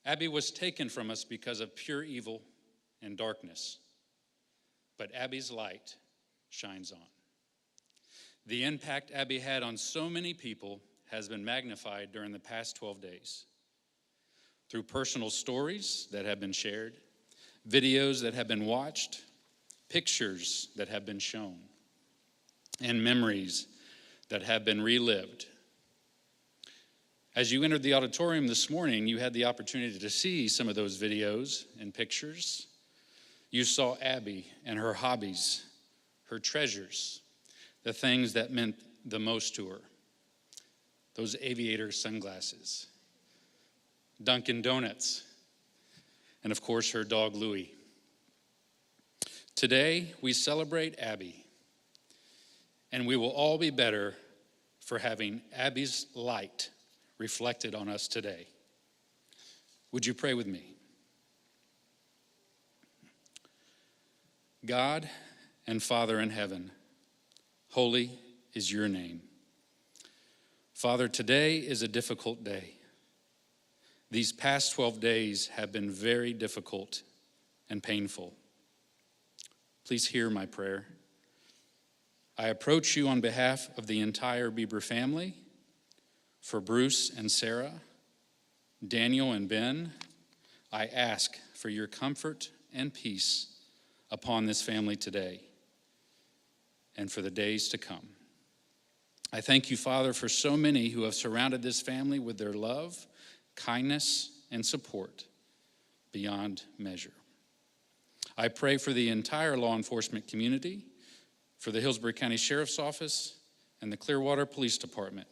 Abby was taken from us because of pure evil and darkness, but Abby's light shines on. The impact Abby had on so many people has been magnified during the past 12 days. Through personal stories that have been shared, videos that have been watched, pictures that have been shown, and memories that have been relived. As you entered the auditorium this morning, you had the opportunity to see some of those videos and pictures. You saw Abby and her hobbies, her treasures, the things that meant the most to her. Those aviator sunglasses, Dunkin' Donuts, and of course her dog Louie. Today we celebrate Abby, and we will all be better for having Abby's light reflected on us today. Would you pray with me? God and Father in heaven, holy is your name. Father, today is a difficult day. These past 12 days have been very difficult and painful. Please hear my prayer. I approach you on behalf of the entire Bieber family, for Bruce and Sarah, Daniel and Ben. I ask for your comfort and peace upon this family today and for the days to come. I thank you, Father, for so many who have surrounded this family with their love, kindness, and support beyond measure. I pray for the entire law enforcement community, for the Hillsborough County Sheriff's Office and the Clearwater Police Department,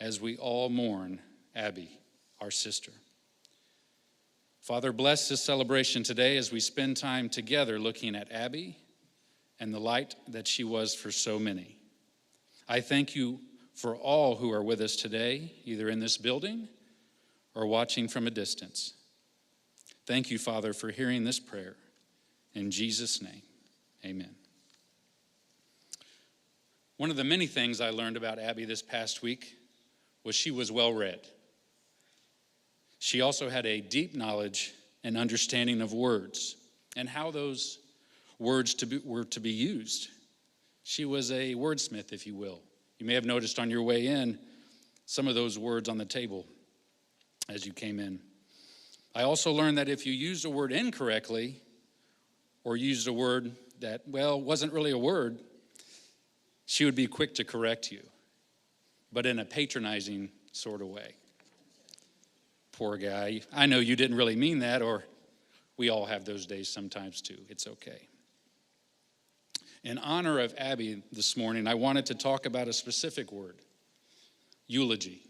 as we all mourn Abby, our sister. Father, bless this celebration today as we spend time together looking at Abby and the light that she was for so many. I thank you for all who are with us today, either in this building or watching from a distance. Thank you, Father, for hearing this prayer. In Jesus' name, amen. One of the many things I learned about Abby this past week was she was well-read. She also had a deep knowledge and understanding of words and how those words were to be used. She was a wordsmith, if you will. You may have noticed on your way in some of those words on the table as you came in. I also learned that if you used a word incorrectly or used a word that, wasn't really a word, she would be quick to correct you, but in a patronizing sort of way. Poor guy. I know you didn't really mean that, or we all have those days sometimes too. It's okay. In honor of Abby this morning, I wanted to talk about a specific word, eulogy.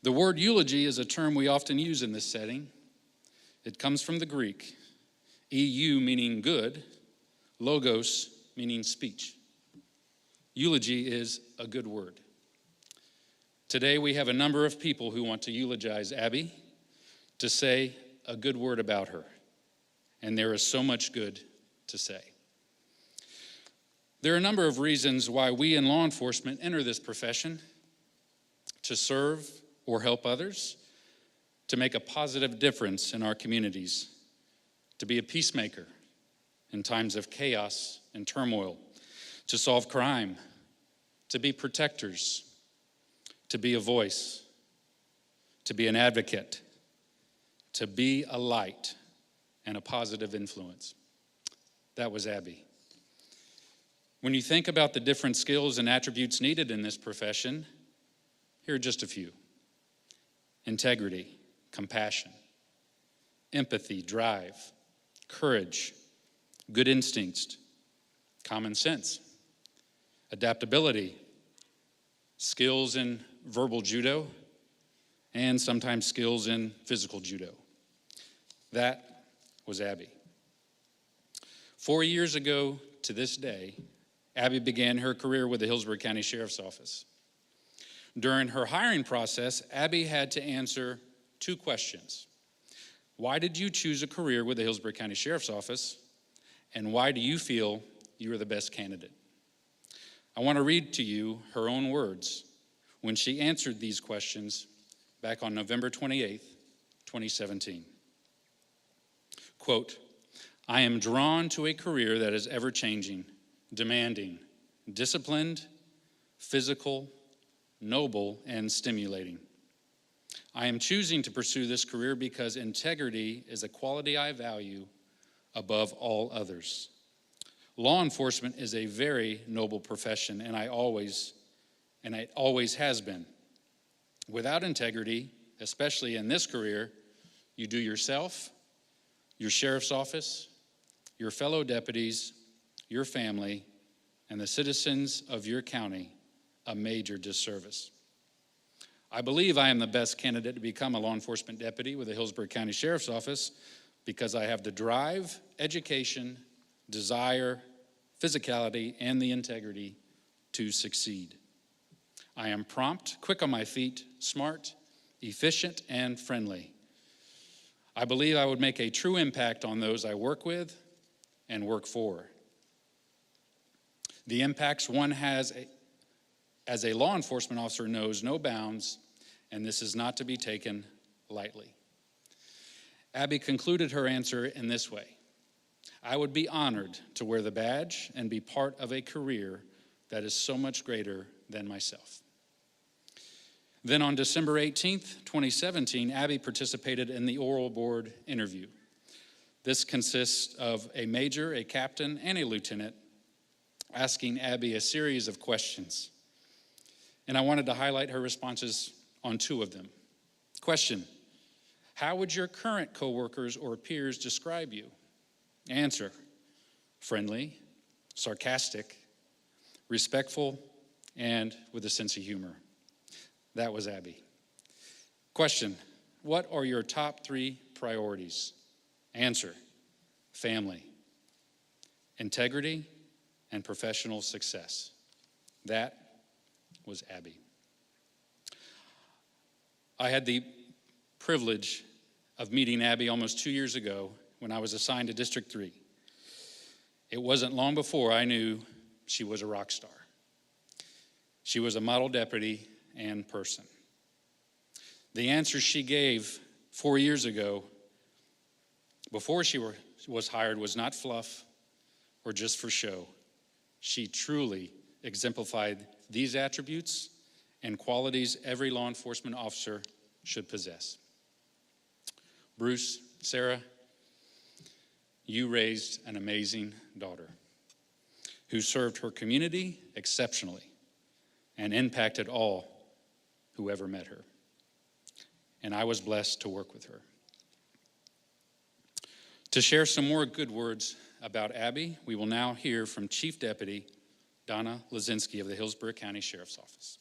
The word eulogy is a term we often use in this setting. It comes from the Greek, eu meaning good, logos meaning speech. Eulogy is a good word. Today we have a number of people who want to eulogize Abby, to say a good word about her, and there is so much good to say. There are a number of reasons why we in law enforcement enter this profession: to serve or help others, to make a positive difference in our communities, to be a peacemaker in times of chaos and turmoil, to solve crime, to be protectors, to be a voice, to be an advocate, to be a light and a positive influence. That was Abby. When you think about the different skills and attributes needed in this profession, here are just a few: integrity, compassion, empathy, drive, courage, good instincts, common sense, adaptability, skills in verbal judo, and sometimes skills in physical judo. That was Abby. 4 years ago to this day, Abby began her career with the Hillsborough County Sheriff's Office. During her hiring process, Abby had to answer 2 questions. Why did you choose a career with the Hillsborough County Sheriff's Office? And why do you feel you are the best candidate? I want to read to you her own words when she answered these questions back on November 28th, 2017. Quote, "I am drawn to a career that is ever-changing, demanding, disciplined, physical, noble, and stimulating. I am choosing to pursue this career because integrity is a quality I value above all others. Law enforcement is a very noble profession, and it always has been. Without integrity, especially in this career, you do yourself, your sheriff's office, your fellow deputies, your family, and the citizens of your county a major disservice. I believe I am the best candidate to become a law enforcement deputy with the Hillsborough County Sheriff's Office because I have the drive, education, desire, physicality, and the integrity to succeed. I am prompt, quick on my feet, smart, efficient, and friendly. I believe I would make a true impact on those I work with and work for. The impacts one has as a law enforcement officer knows no bounds, and this is not to be taken lightly." Abby concluded her answer in this way: "I would be honored to wear the badge and be part of a career that is so much greater than myself." Then on December 18th, 2017, Abby participated in the oral board interview. This consists of a major, a captain, and a lieutenant asking Abby a series of questions. And I wanted to highlight her responses on two of them. Question: how would your current coworkers or peers describe you? Answer: friendly, sarcastic, respectful, and with a sense of humor. That was Abby. Question: what are your top 3 priorities? Answer: family, integrity, and professional success. That was Abby. I had the privilege of meeting Abby almost 2 years ago when I was assigned to District 3. It wasn't long before I knew she was a rock star. She was a model deputy and person. The answers she gave 4 years ago, before she was hired, was not fluff or just for show. She truly exemplified these attributes and qualities every law enforcement officer should possess. Bruce, Sarah, you raised an amazing daughter who served her community exceptionally and impacted all who ever met her. And I was blessed to work with her. To share some more good words about Abby, we will now hear from Chief Deputy Donna Lazinski of the Hillsborough County Sheriff's Office.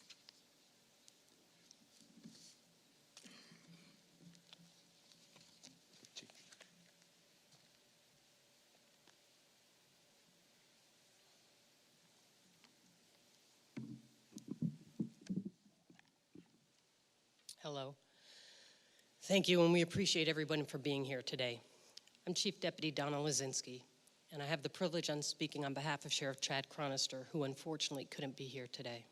Hello. Thank you, and we appreciate everyone for being here today. I'm Chief Deputy Donna Lazinski, and I have the privilege of speaking on behalf of Sheriff Chad Chronister, who unfortunately couldn't be here today.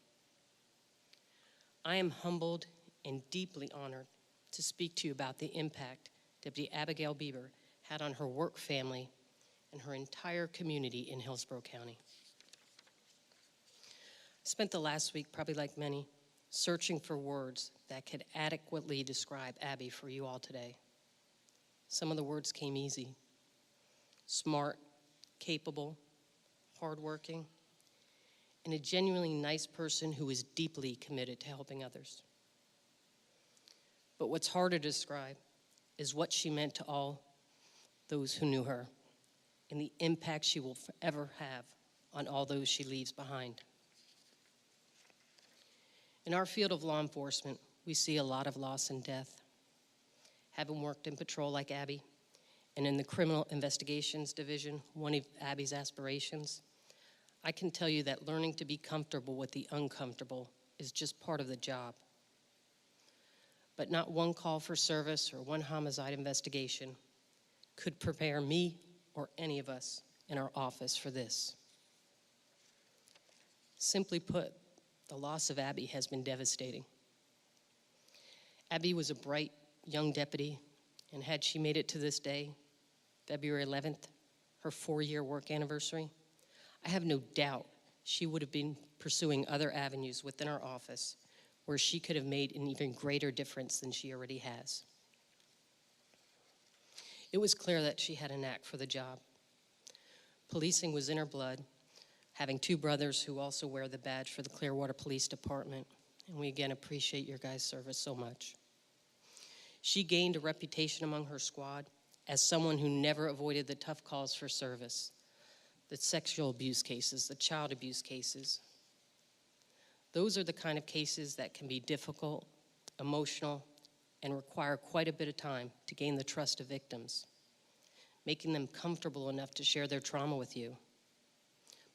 I am humbled and deeply honored to speak to you about the impact Deputy Abigail Bieber had on her work family and her entire community in Hillsborough County. I spent the last week, probably like many, searching for words that could adequately describe Abby for you all today. Some of the words came easy: smart, capable, hardworking, and a genuinely nice person who is deeply committed to helping others. But what's harder to describe is what she meant to all those who knew her and the impact she will forever have on all those she leaves behind. In our field of law enforcement, we see a lot of loss and death. Having worked in patrol like Abby, and in the criminal investigations division, one of Abby's aspirations, I can tell you that learning to be comfortable with the uncomfortable is just part of the job. But not one call for service or one homicide investigation could prepare me or any of us in our office for this. Simply put, the loss of Abby has been devastating. Abby was a bright young deputy And had she made it to this day, February 11th, her 4-year work anniversary, I have no doubt she would have been pursuing other avenues within our office where she could have made an even greater difference than she already has. It was clear that she had a knack for the job. Policing was in her blood, having 2 brothers who also wear the badge for the Clearwater Police Department, and we again appreciate your guys' service so much. She gained a reputation among her squad as someone who never avoided the tough calls for service, the sexual abuse cases, the child abuse cases. Those are the kind of cases that can be difficult, emotional, and require quite a bit of time to gain the trust of victims, making them comfortable enough to share their trauma with you.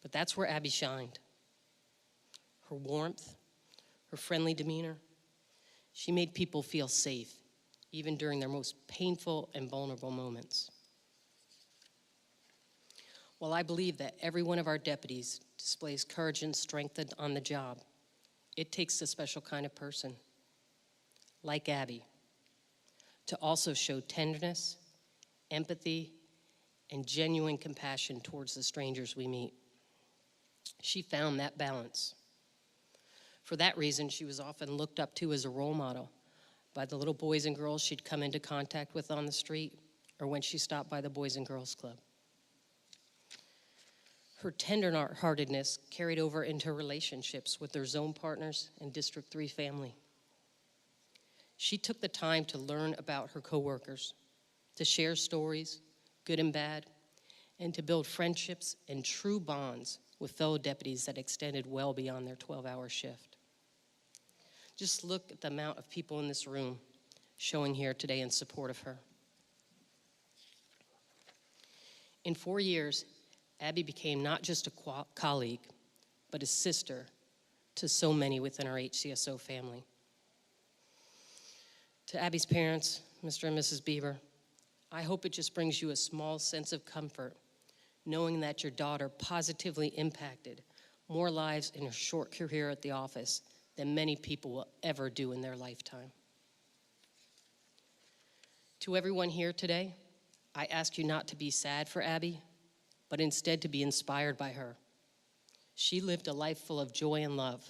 But that's where Abby shined. Her warmth, her friendly demeanor, she made people feel safe, even during their most painful and vulnerable moments. While I believe that every one of our deputies displays courage and strength on the job, it takes a special kind of person, like Abby, to also show tenderness, empathy, and genuine compassion towards the strangers we meet. She found that balance. For that reason, she was often looked up to as a role model by the little boys and girls she'd come into contact with on the street or when she stopped by the Boys and Girls Club. Her tender-heartedness carried over into her relationships with her zone partners and District 3 family. She took the time to learn about her coworkers, to share stories, good and bad, and to build friendships and true bonds with fellow deputies that extended well beyond their 12-hour shift. Just look at the amount of people in this room showing here today in support of her. In 4 years, Abby became not just a colleague, but a sister to so many within our HCSO family. To Abby's parents, Mr. and Mrs. Bieber, I hope it just brings you a small sense of comfort knowing that your daughter positively impacted more lives in her short career at the office than many people will ever do in their lifetime. To everyone here today, I ask you not to be sad for Abby, but instead to be inspired by her. She lived a life full of joy and love.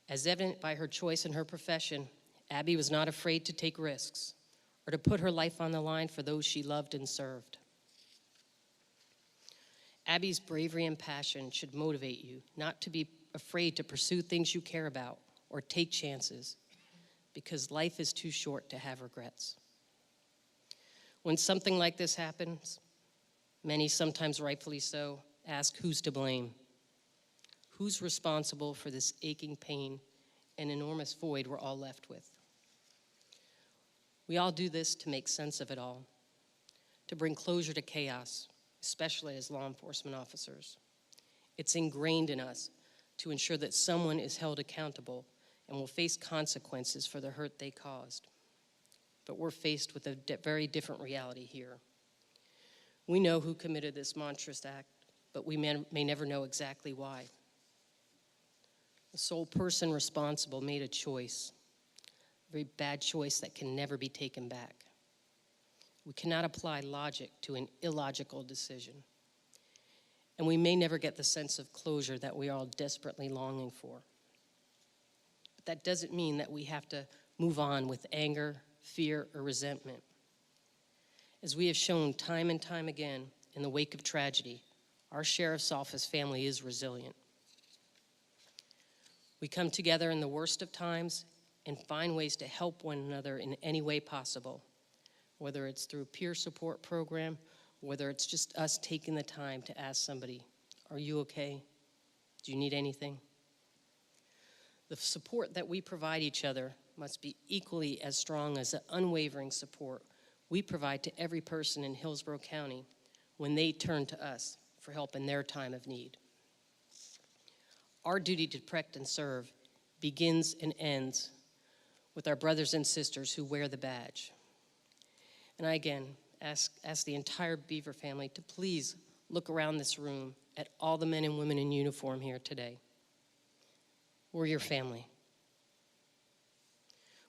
As evident by her choice in her profession, Abby was not afraid to take risks or to put her life on the line for those she loved and served. Abby's bravery and passion should motivate you not to be afraid to pursue things you care about or take chances, because life is too short to have regrets. When something like this happens, many, sometimes rightfully so, ask who's to blame. Who's responsible for this aching pain and enormous void we're all left with? We all do this to make sense of it all, to bring closure to chaos, especially as law enforcement officers. It's ingrained in us to ensure that someone is held accountable and will face consequences for the hurt they caused. But we're faced with a very different reality here. We know who committed this monstrous act, but we may never know exactly why. The sole person responsible made a choice, a very bad choice that can never be taken back. We cannot apply logic to an illogical decision. And we may never get the sense of closure that we are all desperately longing for. But that doesn't mean that we have to move on with anger, fear, or resentment. As we have shown time and time again in the wake of tragedy, our sheriff's office family is resilient. We come together in the worst of times and find ways to help one another in any way possible, whether it's through a peer support program, whether it's just us taking the time to ask somebody, are you okay? Do you need anything? The support that we provide each other must be equally as strong as the unwavering support we provide to every person in Hillsborough County when they turn to us for help in their time of need. Our duty to protect and serve begins and ends with our brothers and sisters who wear the badge. And I again ask the entire Bieber family to please look around this room at all the men and women in uniform here today. We're your family.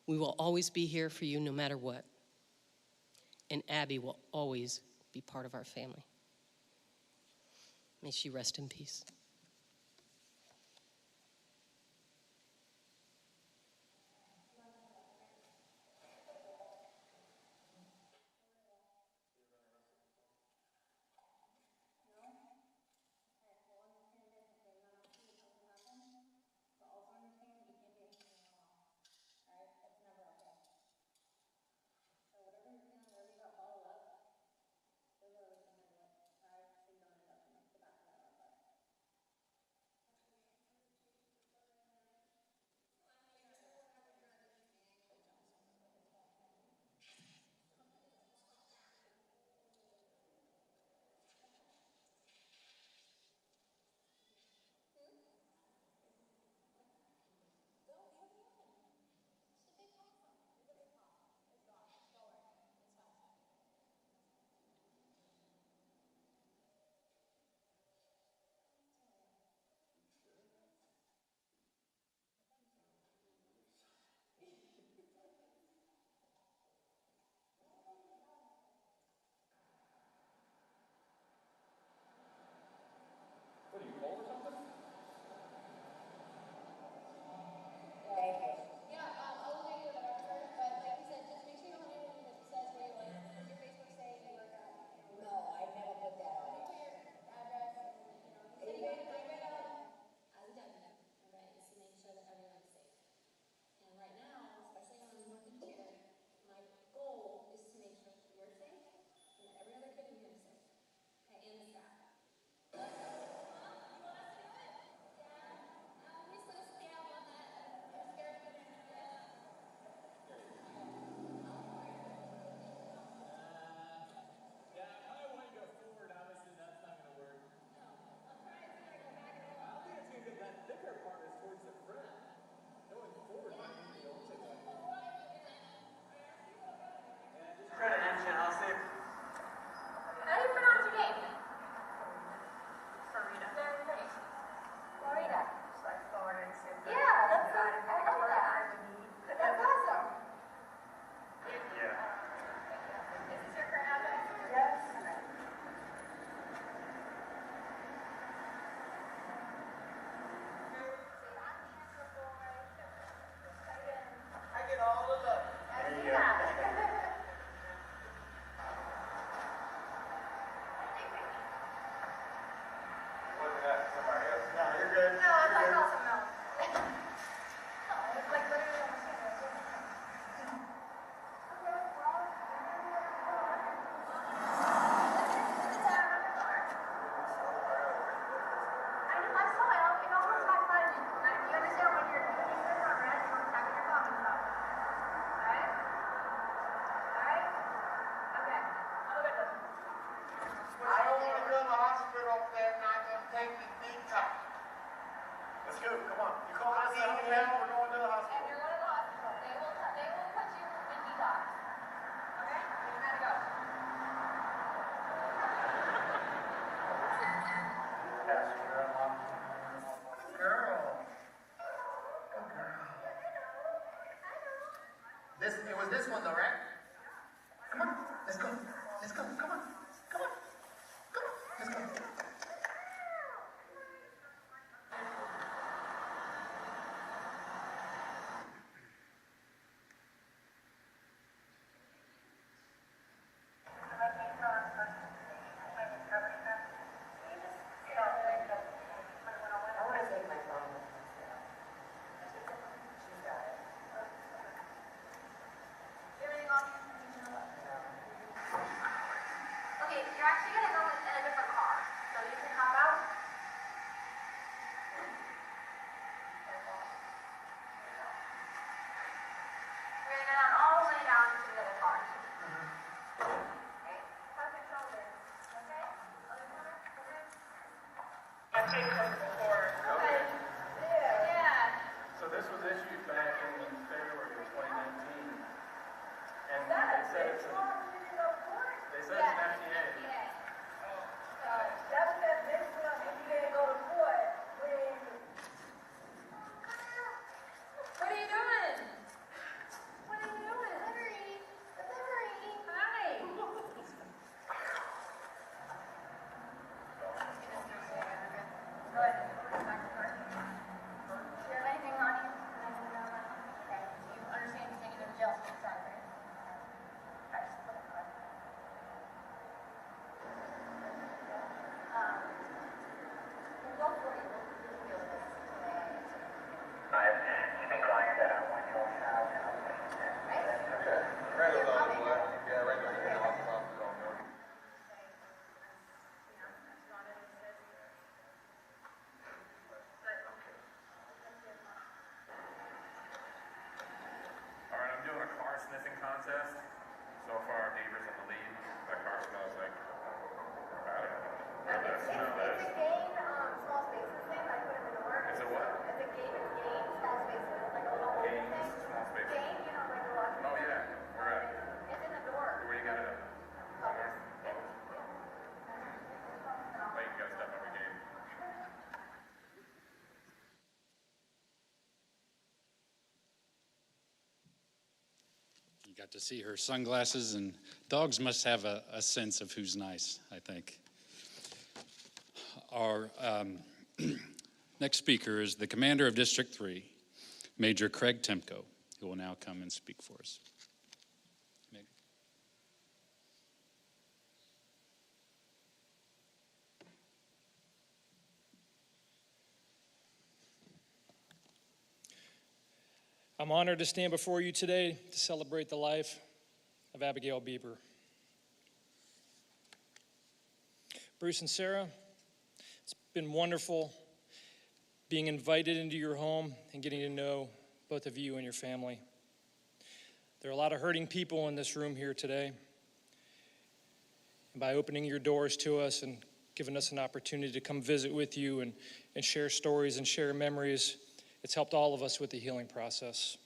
We will always be here for you no matter what. and Abby will always be part of our family. May she rest in peace. It was this one though, right? Come on, let's go. Let's go. Come on. Come on. Come on. Let's go. You're actually going to go in a different car, so you can hop out. We're going to go down all the way down to the other car. Okay? Tuck your shoulders. Okay? Other corner. Okay? I've taken this before. Okay. Yeah. So this was issued back in February of 2019. And Is that they said it's one you didn't go for? they said it's an FDA. Yeah. That was that big one, if you didn't go to court, when What are you doing? What are you doing? Delivery. Delivery. Hi. contest. So far, Bieber's in the lead, but Carson, I was like, I don't know. It's a gain, small spaces thing, like put in the door. It's a what? It's a gain, small spaces, like a little Gains, thing. small spaces. Gain, you know, like a lot. Oh, yeah. Where at? It's in the door. Where you got it at? Oh, yeah. Wait, you gotta step up your game. You got to see her sunglasses, and dogs must have a sense of who's nice, I think. Our next speaker is the commander of District 3, Major Craig Temco, who will now come and speak for us. I'm honored to stand before you today to celebrate the life of Abigail Bieber. Bruce and Sarah, it's been wonderful being invited into your home and getting to know both of you and your family. There are a lot of hurting people in this room here today. And by opening your doors to us and giving us an opportunity to come visit with you and share stories and share memories, it's helped all of us with the healing process.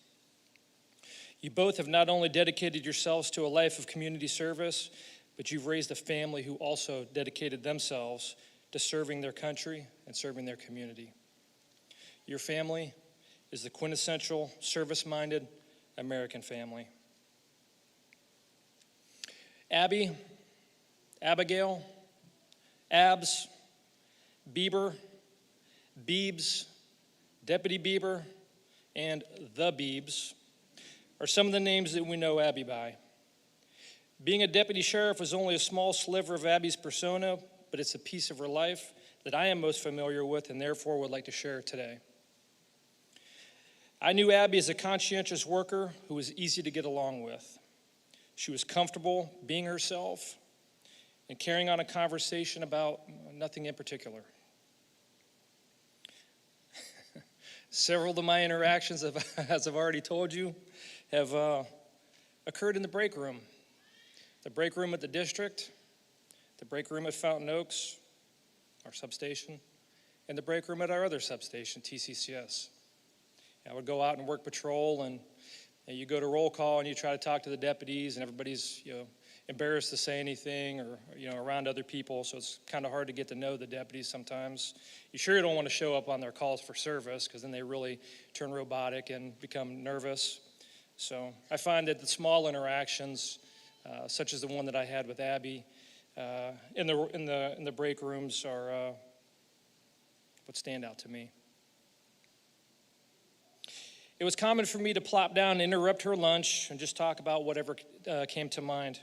You both have not only dedicated yourselves to a life of community service, but you've raised a family who also dedicated themselves to serving their country and serving their community. Your family is the quintessential service-minded American family. Abby, Abigail, Abs, Bieber, Biebs, Deputy Bieber, and the Biebs are some of the names that we know Abby by. Being a deputy sheriff was only a small sliver of Abby's persona, but it's a piece of her life that I am most familiar with and therefore would like to share today. I knew Abby as a conscientious worker who was easy to get along with. She was comfortable being herself and carrying on a conversation about nothing in particular. Several of my interactions, as I've already told you, have occurred in the break room. The break room at the district, the break room at Fountain Oaks, our substation, and the break room at our other substation, TCCS. I would go out and work patrol, and you go to roll call and you try to talk to the deputies, and everybody's embarrassed to say anything or around other people, so it's kind of hard to get to know the deputies sometimes. You sure don't want to show up on their calls for service because then they really turn robotic and become nervous. So I find that the small interactions, such as the one that I had with Abby in the break rooms, are what stand out to me. It was common for me to plop down and interrupt her lunch and just talk about whatever came to mind.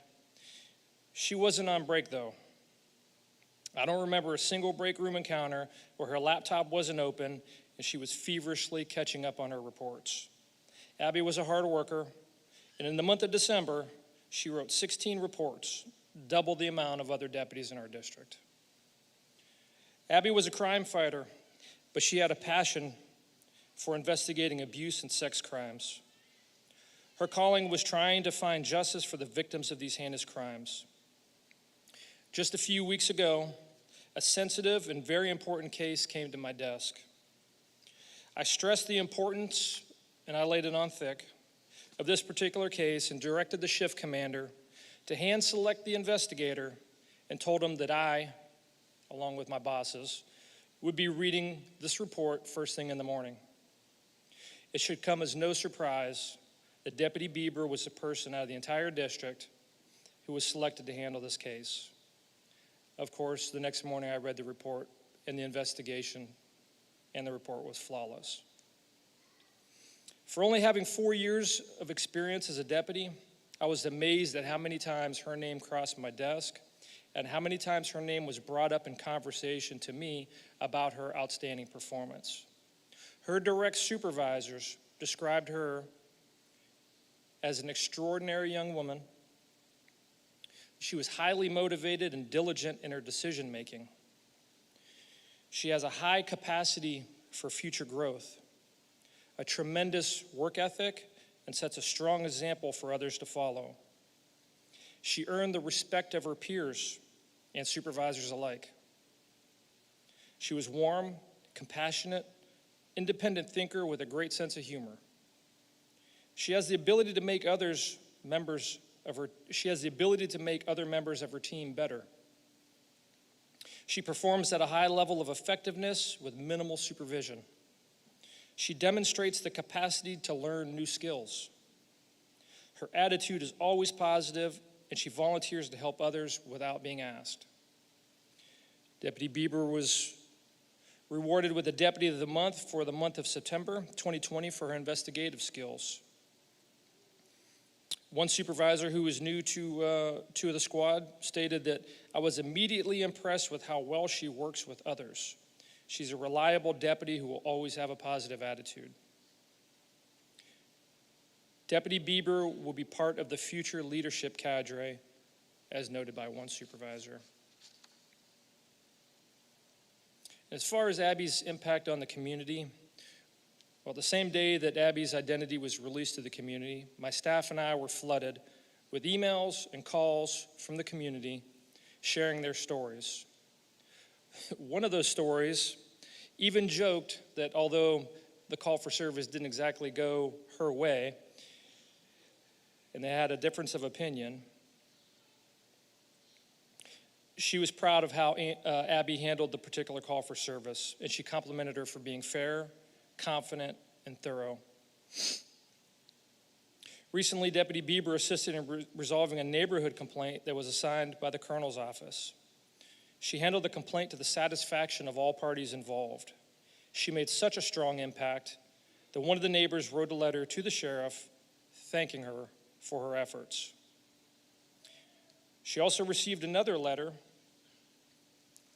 She wasn't on break, though. I don't remember a single break room encounter where her laptop wasn't open and she was feverishly catching up on her reports. Abby was a hard worker, and in the month of December, she wrote 16 reports, double the amount of other deputies in our district. Abby was a crime fighter, but she had a passion for investigating abuse and sex crimes. Her calling was trying to find justice for the victims of these heinous crimes. Just a few weeks ago, a sensitive and very important case came to my desk. I stressed the importance, and I laid it on thick, of this particular case and directed the shift commander to hand select the investigator and told him that I, along with my bosses, would be reading this report first thing in the morning. It should come as no surprise that Deputy Bieber was the person out of the entire district who was selected to handle this case. Of course, the next morning I read the report and the investigation, and the report was flawless. For only having 4 years of experience as a deputy, I was amazed at how many times her name crossed my desk and how many times her name was brought up in conversation to me about her outstanding performance. Her direct supervisors described her as an extraordinary young woman. She was highly motivated and diligent in her decision making. She has a high capacity for future growth, a tremendous work ethic, and sets a strong example for others to follow. She earned the respect of her peers and supervisors alike. She was warm, compassionate, independent thinker with a great sense of humor. She has the ability to make other members of her team better. She performs at a high level of effectiveness with minimal supervision. She demonstrates the capacity to learn new skills. Her attitude is always positive, and she volunteers to help others without being asked. Deputy Bieber was rewarded with the Deputy of the Month for the month of September 2020 for her investigative skills. One supervisor who was new to the squad stated that, "I was immediately impressed with how well she works with others. She's a reliable deputy who will always have a positive attitude." Deputy Bieber will be part of the future leadership cadre, as noted by one supervisor. As far as Abby's impact on the community, well, the same day that Abby's identity was released to the community, my staff and I were flooded with emails and calls from the community sharing their stories. One of those stories even joked that although the call for service didn't exactly go her way, and they had a difference of opinion, she was proud of how Abby handled the particular call for service, and she complimented her for being fair, confident, and thorough. Recently, Deputy Bieber assisted in resolving a neighborhood complaint that was assigned by the colonel's office. She handled the complaint to the satisfaction of all parties involved. She made such a strong impact that one of the neighbors wrote a letter to the sheriff thanking her for her efforts. She also received another letter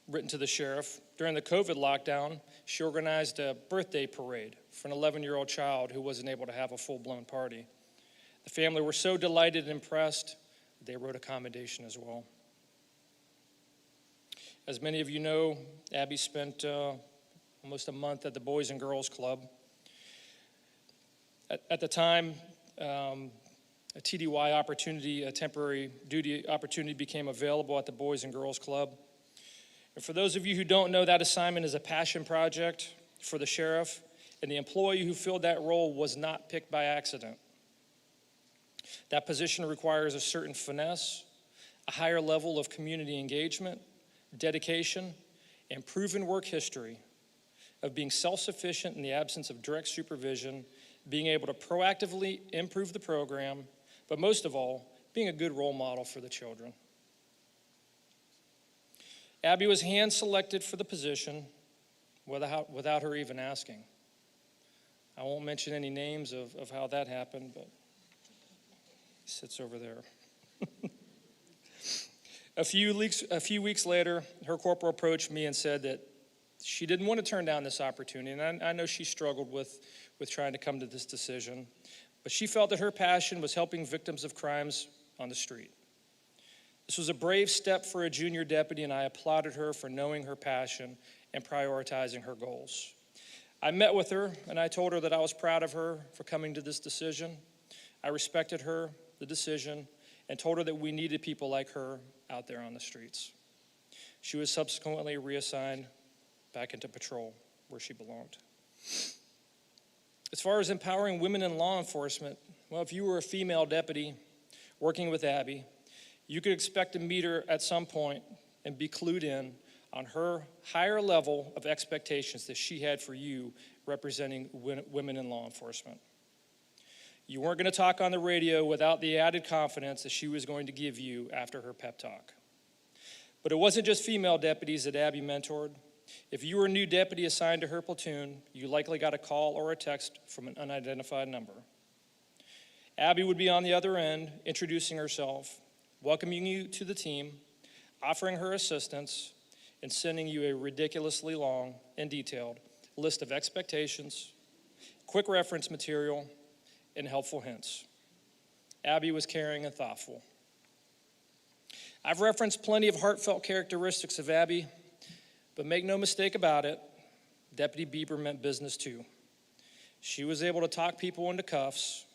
written to the sheriff. During the COVID lockdown, she organized a birthday parade for an 11-year-old child who wasn't able to have a full-blown party. The family were so delighted and impressed, they wrote a commendation as well. As many of you know, Abby spent almost a month at the Boys and Girls Club. At the time, a TDY opportunity, a temporary duty opportunity became available at the Boys and Girls Club. And for those of you who don't know, that assignment is a passion project for the sheriff, and the employee who filled that role was not picked by accident. That position requires a certain finesse, a higher level of community engagement, dedication, and proven work history of being self-sufficient in the absence of direct supervision, being able to proactively improve the program, but most of all, being a good role model for the children. Abby was hand-selected for the position without her even asking. I won't mention any names of how that happened, but he sits over there. A few weeks later, her corporal approached me and said that she didn't want to turn down this opportunity, and I know she struggled with trying to come to this decision, but she felt that her passion was helping victims of crimes on the street. This was a brave step for a junior deputy, and I applauded her for knowing her passion and prioritizing her goals. I met with her, and I told her that I was proud of her for coming to this decision. I respected her, the decision, and told her that we needed people like her out there on the streets. She was subsequently reassigned back into patrol where she belonged. As far as empowering women in law enforcement, well, if you were a female deputy working with Abby, you could expect to meet her at some point and be clued in on her higher level of expectations that she had for you representing women in law enforcement. You weren't going to talk on the radio without the added confidence that she was going to give you after her pep talk. But it wasn't just female deputies that Abby mentored. If you were a new deputy assigned to her platoon, you likely got a call or a text from an unidentified number. Abby would be on the other end, introducing herself, welcoming you to the team, offering her assistance, and sending you a ridiculously long and detailed list of expectations, quick reference material, and helpful hints. Abby was caring and thoughtful. I've referenced plenty of heartfelt characteristics of Abby, but make no mistake about it, Deputy Bieber meant business too. She was able to talk people into cuffs,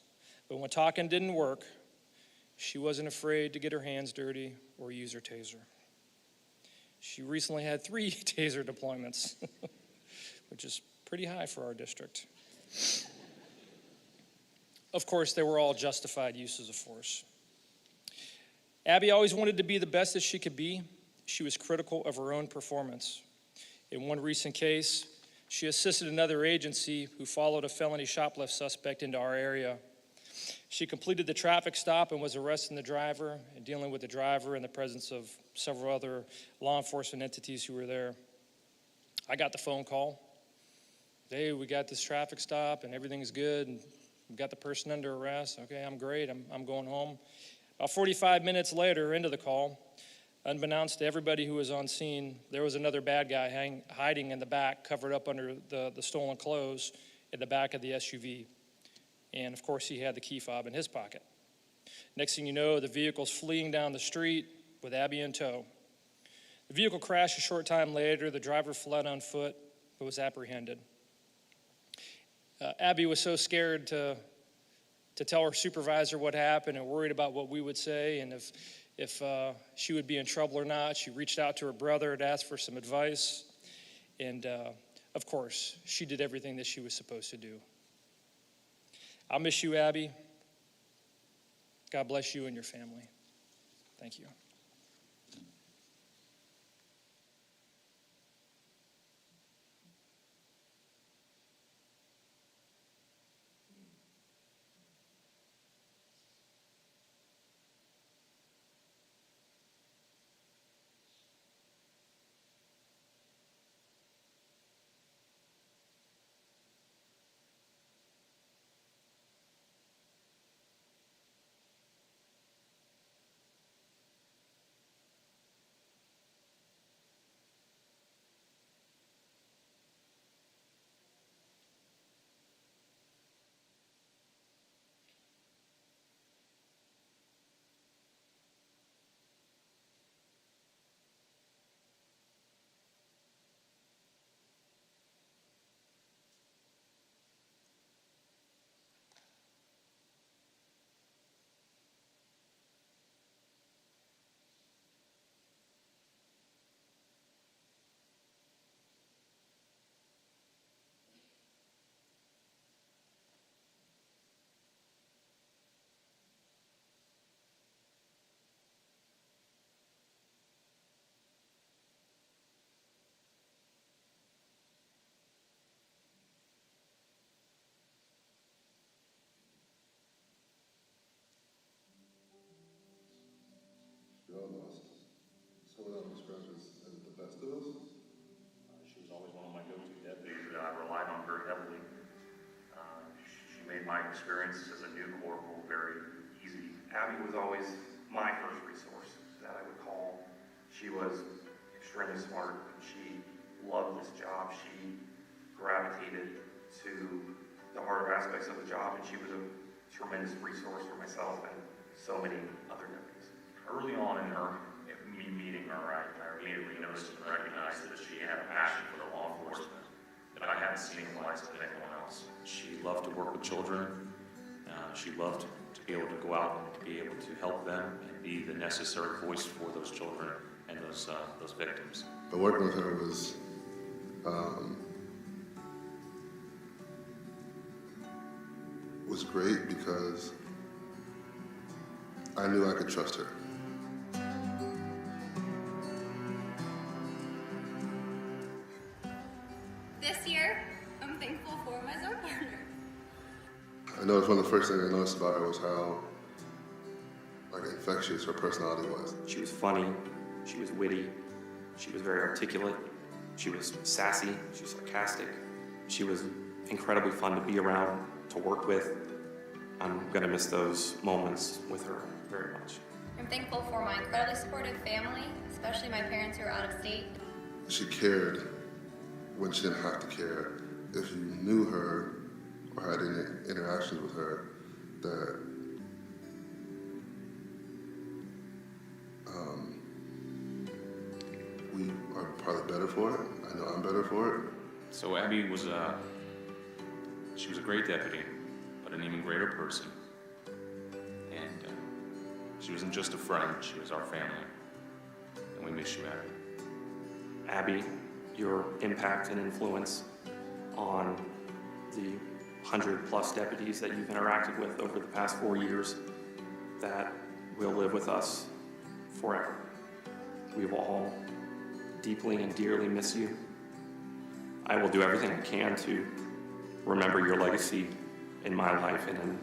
But when talking didn't work, she wasn't afraid to get her hands dirty or use her taser. She recently had 3 taser deployments, which is pretty high for our district. Of course, they were all justified uses of force. Abby always wanted to be the best that she could be. She was critical of her own performance. In one recent case, she assisted another agency who followed a felony shoplift suspect into our area. She completed the traffic stop and was arresting the driver and dealing with the driver in the presence of several other law enforcement entities who were there. I got the phone call. Hey, we got this traffic stop and everything's good and we got the person under arrest. Okay, I'm great. I'm going home. About 45 minutes later into the call, unbeknownst to everybody who was on scene, there was another bad guy hiding in the back, covered up under the stolen clothes in the back of the SUV. And of course, he had the key fob in his pocket. Next thing you know, the vehicle's fleeing down the street with Abby in tow. The vehicle crashed a short time later. The driver fled on foot, but was apprehended. Abby was so scared to tell her supervisor what happened and worried about what we would say and if she would be in trouble or not. She reached out to her brother to ask for some advice. And of course, she did everything that she was supposed to do. I'll miss you, Abby. God bless you and your family. Thank you. Be honest. Someone else describes as the best of us. She was always one of my go-to deputies that I relied on very heavily. She made my experience as a new corporal very easy. Abby was always my first resource that I would call. She was extremely smart. She loved this job. She gravitated to the harder aspects of the job, and she was a tremendous resource for myself and so many other deputies. Early on in me meeting her, I immediately noticed and recognized that she had a passion for the law enforcement that I hadn't seen in the likes of anyone else. She loved to work with children. She loved to be able to go out and to be able to help them and be the necessary voice for those children and those victims. But working with her was great because I knew I could trust her. This year, I'm thankful for my zone partner. I noticed one of the first things I noticed about her was how infectious her personality was. She was funny, she was witty, she was very articulate, she was sassy, she was sarcastic, she was incredibly fun to be around, to work with. I'm gonna miss those moments with her very much. I'm thankful for my incredibly supportive family, especially my parents who are out of state. She cared when she didn't have to care. If you knew her or had any interactions with her, that we are probably better for it. I know I'm better for it. So Abby was she was a great deputy, but an even greater person. She wasn't just a friend, she was our family. And we miss you, Abby. Abby, your impact and influence on the 100+ deputies that you've interacted with over the past 4 years, that will live with us forever. We will all deeply and dearly miss you. I will do everything I can to remember your legacy in my life and in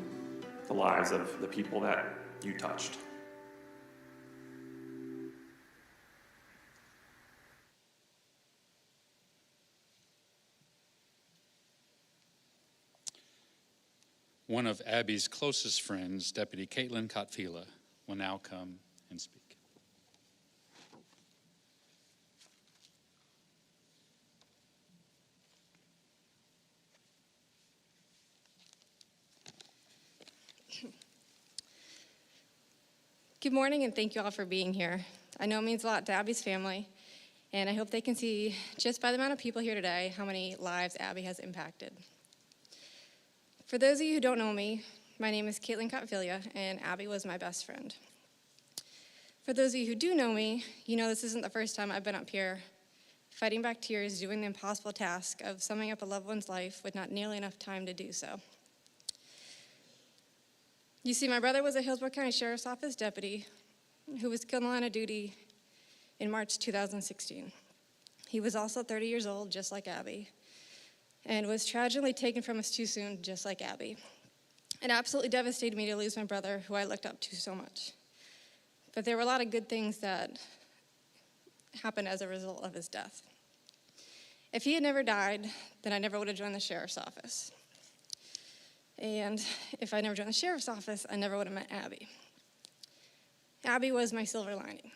the lives of the people that you touched. One of Abby's closest friends, Deputy Caitlin Kotfila, will now come and speak. Good morning, and thank you all for being here. I know it means a lot to Abby's family, and I hope they can see, just by the amount of people here today, how many lives Abby has impacted. For those of you who don't know me, my name is Caitlin Kotfilia, and Abby was my best friend. For those of you who do know me, you know this isn't the first time I've been up here fighting back tears, doing the impossible task of summing up a loved one's life with not nearly enough time to do so. You see, my brother was a Hillsborough County Sheriff's Office deputy who was killed in the line of duty in March 2016. He was also 30 years old, just like Abby, and was tragically taken from us too soon, just like Abby. It absolutely devastated me to lose my brother, who I looked up to so much. But there were a lot of good things that happened as a result of his death. If he had never died, then I never would have joined the sheriff's office. And if I never joined the sheriff's office, I never would have met Abby. Abby was my silver lining.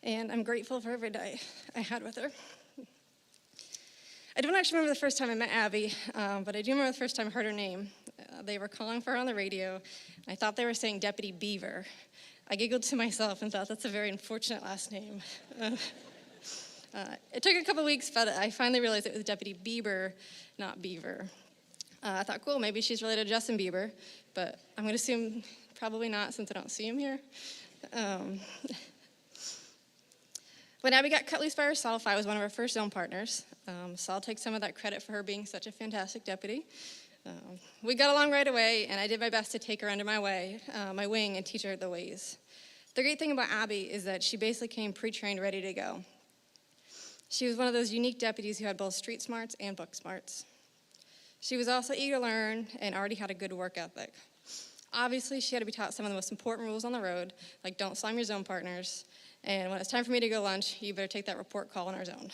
And I'm grateful for every day I had with her. I don't actually remember the first time I met Abby, but I do remember the first time I heard her name. They were calling for her on the radio, and I thought they were saying Deputy Bieber. I giggled to myself and thought, that's a very unfortunate last name. It took a couple weeks, but I finally realized it was Deputy Bieber, not Beaver. I thought, cool, maybe she's related to Justin Bieber, but I'm going to assume probably not since I don't see him here. When Abby got cut loose by herself, I was one of her first zone partners, so I'll take some of that credit for her being such a fantastic deputy. We got along right away, and I did my best to take her under my wing and teach her the ways. The great thing about Abby is that she basically came pre-trained, ready to go. She was one of those unique deputies who had both street smarts and book smarts. She was also eager to learn and already had a good work ethic. Obviously, she had to be taught some of the most important rules on the road, like don't slam your zone partners, and when it's time for me to go lunch, you better take that report call in our zone.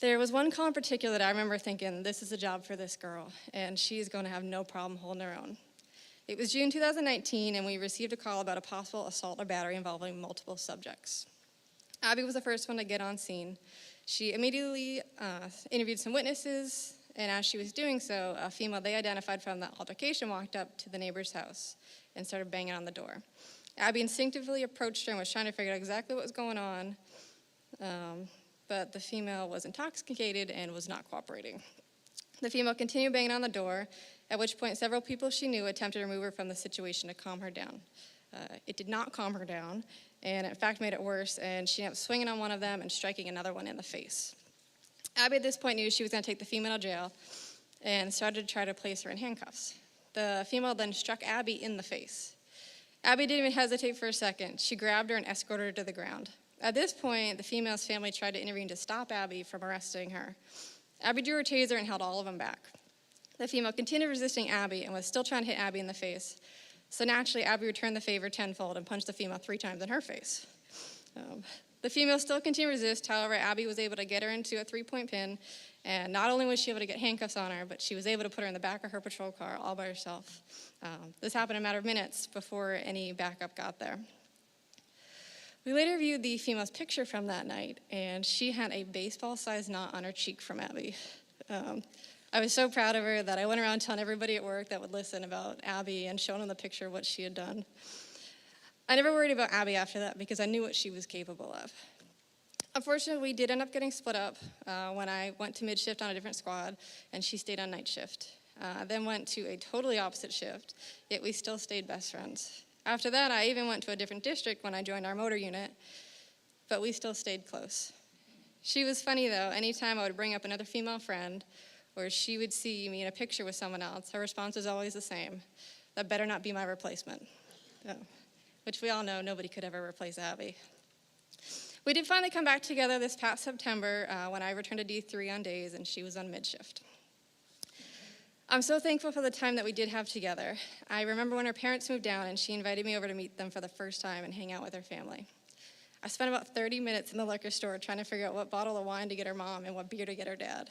There was one call in particular that I remember thinking, this is a job for this girl, and she's going to have no problem holding her own. It was June 2019, and we received a call about a possible assault or battery involving multiple subjects. Abby was the first one to get on scene. She immediately interviewed some witnesses, and as she was doing so, a female they identified from that altercation walked up to the neighbor's house and started banging on the door. Abby instinctively approached her and was trying to figure out exactly what was going on, but the female was intoxicated and was not cooperating. The female continued banging on the door, at which point several people she knew attempted to remove her from the situation to calm her down. It did not calm her down, and in fact made it worse, and she ended up swinging on one of them and striking another one in the face. Abby at this point knew she was going to take the female to jail and started to try to place her in handcuffs. The female then struck Abby in the face. Abby didn't even hesitate for a second. She grabbed her and escorted her to the ground. At this point, the female's family tried to intervene to stop Abby from arresting her. Abby drew her taser and held all of them back. The female continued resisting Abby and was still trying to hit Abby in the face. So naturally, Abby returned the favor tenfold and punched the female 3 times in her face. The female still continued to resist. However, Abby was able to get her into a 3-point pin, and not only was she able to get handcuffs on her, but she was able to put her in the back of her patrol car all by herself. This happened in a matter of minutes before any backup got there. We later viewed the female's picture from that night, and she had a baseball-sized knot on her cheek from Abby. I was so proud of her that I went around telling everybody at work that would listen about Abby and showing them the picture of what she had done. I never worried about Abby after that because I knew what she was capable of. Unfortunately, we did end up getting split up when I went to mid-shift on a different squad, and she stayed on night shift. then went to a totally opposite shift, yet we still stayed best friends. After that, I even went to a different district when I joined our motor unit, but we still stayed close. She was funny, though. Anytime I would bring up another female friend, or she would see me in a picture with someone else, her response was always the same: that better not be my replacement. Which we all know, nobody could ever replace Abby. We did finally come back together this past September when I returned to D3 on days and she was on mid-shift. I'm so thankful for the time that we did have together. I remember when her parents moved down and she invited me over to meet them for the first time and hang out with her family. I spent about 30 minutes in the liquor store trying to figure out what bottle of wine to get her mom and what beer to get her dad.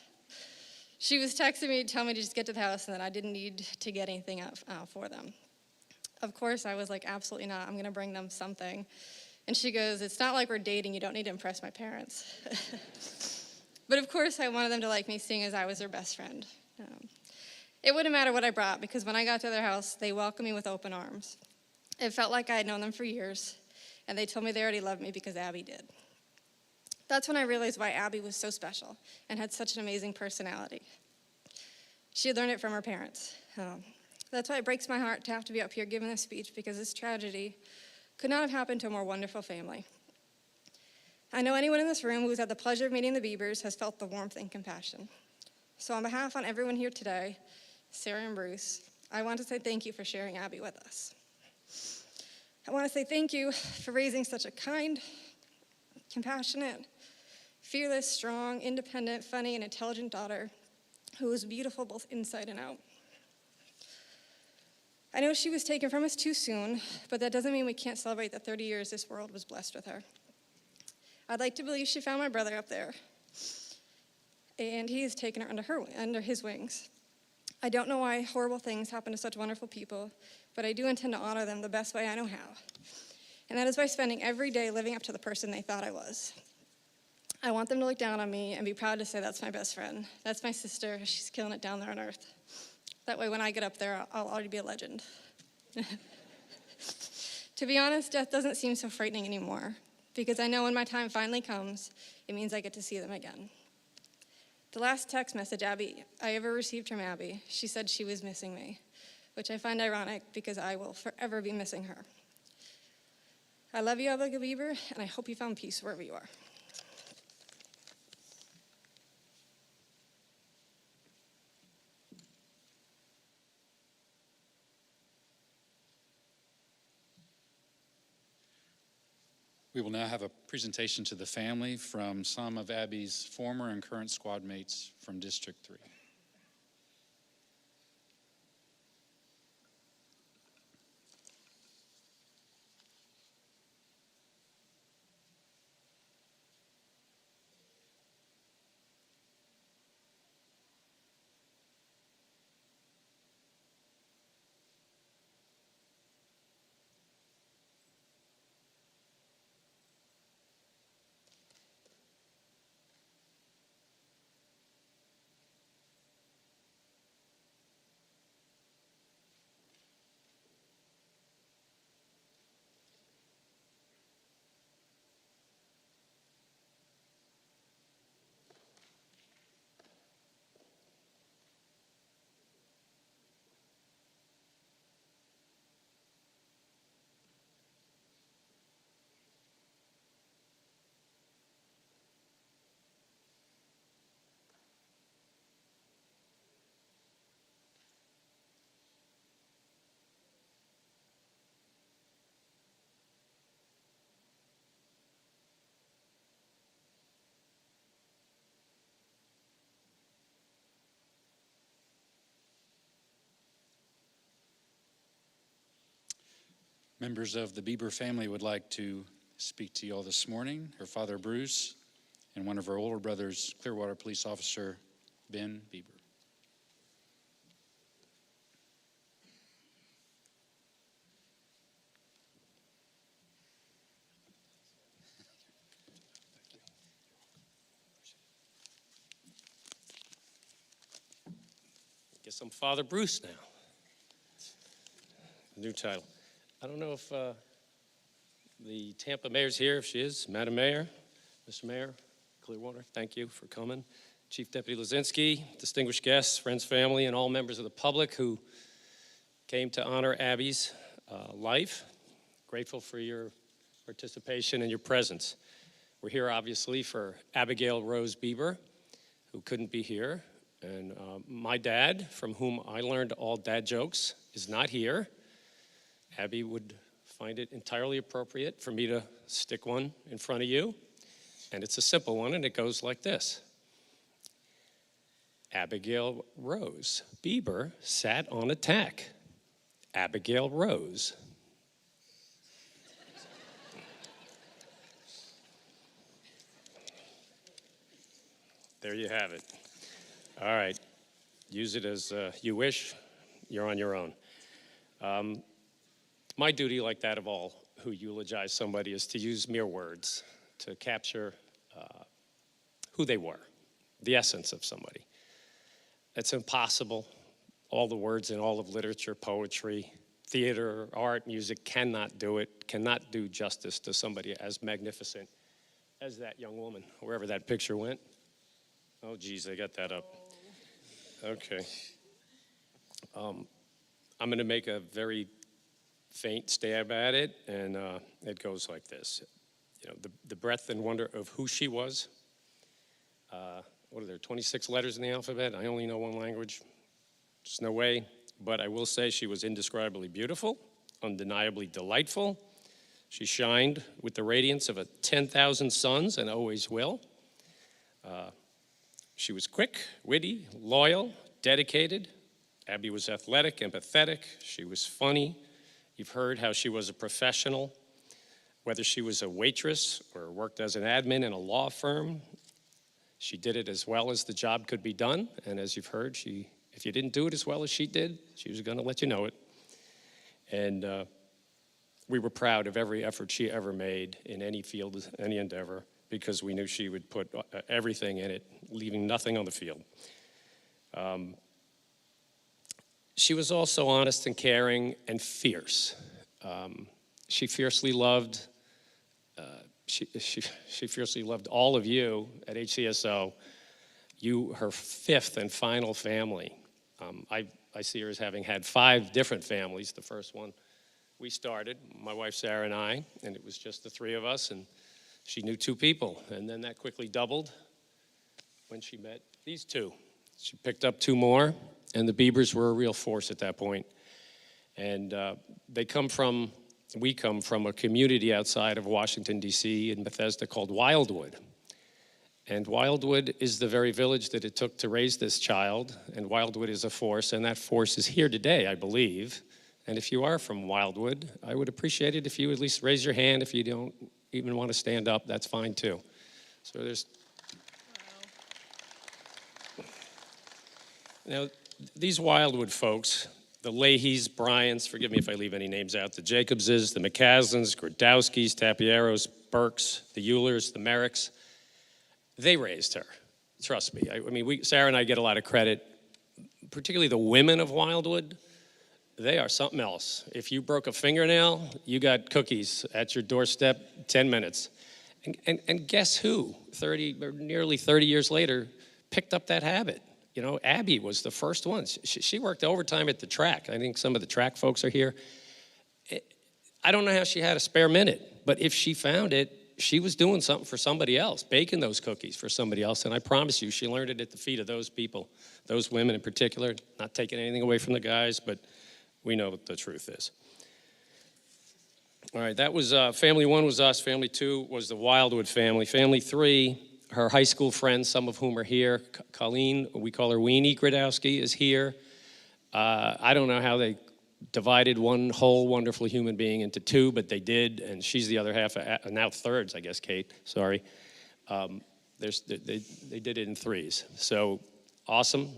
She was texting me to tell me to just get to the house and that I didn't need to get anything out for them. Of course, I was like, absolutely not. I'm going to bring them something. And she goes, it's not like we're dating. You don't need to impress my parents. But of course, I wanted them to like me, seeing as I was their best friend. It wouldn't matter what I brought, because when I got to their house, they welcomed me with open arms. It felt like I had known them for years, and they told me they already loved me because Abby did. That's when I realized why Abby was so special and had such an amazing personality. She had learned it from her parents. That's why it breaks my heart to have to be up here giving this speech, because this tragedy could not have happened to a more wonderful family. I know anyone in this room who's had the pleasure of meeting the Biebers has felt the warmth and compassion. So on behalf of everyone here today, Sarah and Bruce, I want to say thank you for sharing Abby with us. I want to say thank you for raising such a kind, compassionate, fearless, strong, independent, funny, and intelligent daughter who was beautiful both inside and out. I know she was taken from us too soon, but that doesn't mean we can't celebrate the 30 years this world was blessed with her. I'd like to believe she found my brother up there, and he has taken her under his wings. I don't know why horrible things happen to such wonderful people, but I do intend to honor them the best way I know how. And that is by spending every day living up to the person they thought I was. I want them to look down on me and be proud to say, that's my best friend. That's my sister. She's killing it down there on earth. That way when I get up there, I'll already be a legend. To be honest, death doesn't seem so frightening anymore, because I know when my time finally comes, it means I get to see them again. The last text message I ever received from Abby, she said she was missing me, which I find ironic because I will forever be missing her. I love you, Abigail Bieber, and I hope you found peace wherever you are. We will now have a presentation to the family from some of Abby's former and current squad mates from District 3. Members of the Bieber family would like to speak to you all this morning. Her father, Bruce, and one of her older brothers, Clearwater Police Officer Ben Bieber. Guess I'm Father Bruce now. New title. I don't know if the Tampa mayor's here. If she is, Madam Mayor, Mr. Mayor, Clearwater, thank you for coming. Chief Deputy Lazinski, distinguished guests, friends, family, and all members of the public who came to honor Abby's life. Grateful for your participation and your presence. We're here obviously for Abigail Rose Bieber, who couldn't be here. And my dad, from whom I learned all dad jokes, is not here. Abby would find it entirely appropriate for me to stick one in front of you. And it's a simple one, and it goes like this. Abigail Rose Bieber sat on a tack. Abigail Rose. There you have it. All right. Use it as you wish. You're on your own. My duty, like that of all who eulogize somebody, is to use mere words to capture who they were, the essence of somebody. It's impossible. All the words in all of literature, poetry, theater, art, music cannot do it, cannot do justice to somebody as magnificent as that young woman, wherever that picture went. Oh, geez, I got that up. Okay. I'm going to make a very faint stab at it, and it goes like this. You know, the breadth and wonder of who she was. What are there, 26 letters in the alphabet? I only know one language. There's no way. But I will say she was indescribably beautiful, undeniably delightful. She shined with the radiance of 10,000 suns and always will. She was quick, witty, loyal, dedicated. Abby was athletic, empathetic. She was funny. You've heard how she was a professional. Whether she was a waitress or worked as an admin in a law firm, she did it as well as the job could be done. And as you've heard, if you didn't do it as well as she did, she was going to let you know it. And we were proud of every effort she ever made in any field, any endeavor, because we knew she would put everything in it, leaving nothing on the field. She was also honest and caring and fierce. She fiercely loved. She fiercely loved all of you at HCSO. You, her fifth and final family. I see her as having had 5 different families. The first one we started, my wife Sarah and I, and it was just the 3 of us, and she knew 2 people, and then that quickly doubled when she met these 2. She picked up 2 more, and the Biebers were a real force at that point. And we come from a community outside of Washington, D.C. in Bethesda called Wildwood. And Wildwood is the very village that it took to raise this child, and Wildwood is a force, and that force is here today, I believe. And if you are from Wildwood, I would appreciate it if you at least raise your hand. If you don't even want to stand up, that's fine too. So there's... Now, these Wildwood folks, the Leahys, Bryants, forgive me if I leave any names out, the Jacobses, the McCaslins, Grodowskis, Tapieros, Burks, the Eulers, the Merricks, they raised her. Trust me. I mean, Sarah and I get a lot of credit, particularly the women of Wildwood. They are something else. If you broke a fingernail, you got cookies at your doorstep 10 minutes. And guess who, nearly 30 years later, picked up that habit? You know, Abby was the first one. She worked overtime at the track. I think some of the track folks are here. I don't know how she had a spare minute, but if she found it, she was doing something for somebody else, baking those cookies for somebody else. And I promise you, she learned it at the feet of those people, those women in particular, not taking anything away from the guys, but we know what the truth is. All right, that was family 1 was us. Family 2 was the Wildwood family. Family 3, her high school friends, some of whom are here. Colleen, we call her Weenie Grodowski, is here. I don't know how they divided one whole wonderful human being into 2, but they did, and she's the other half, now thirds, I guess, Kate, sorry. They did it in 3s. So awesome.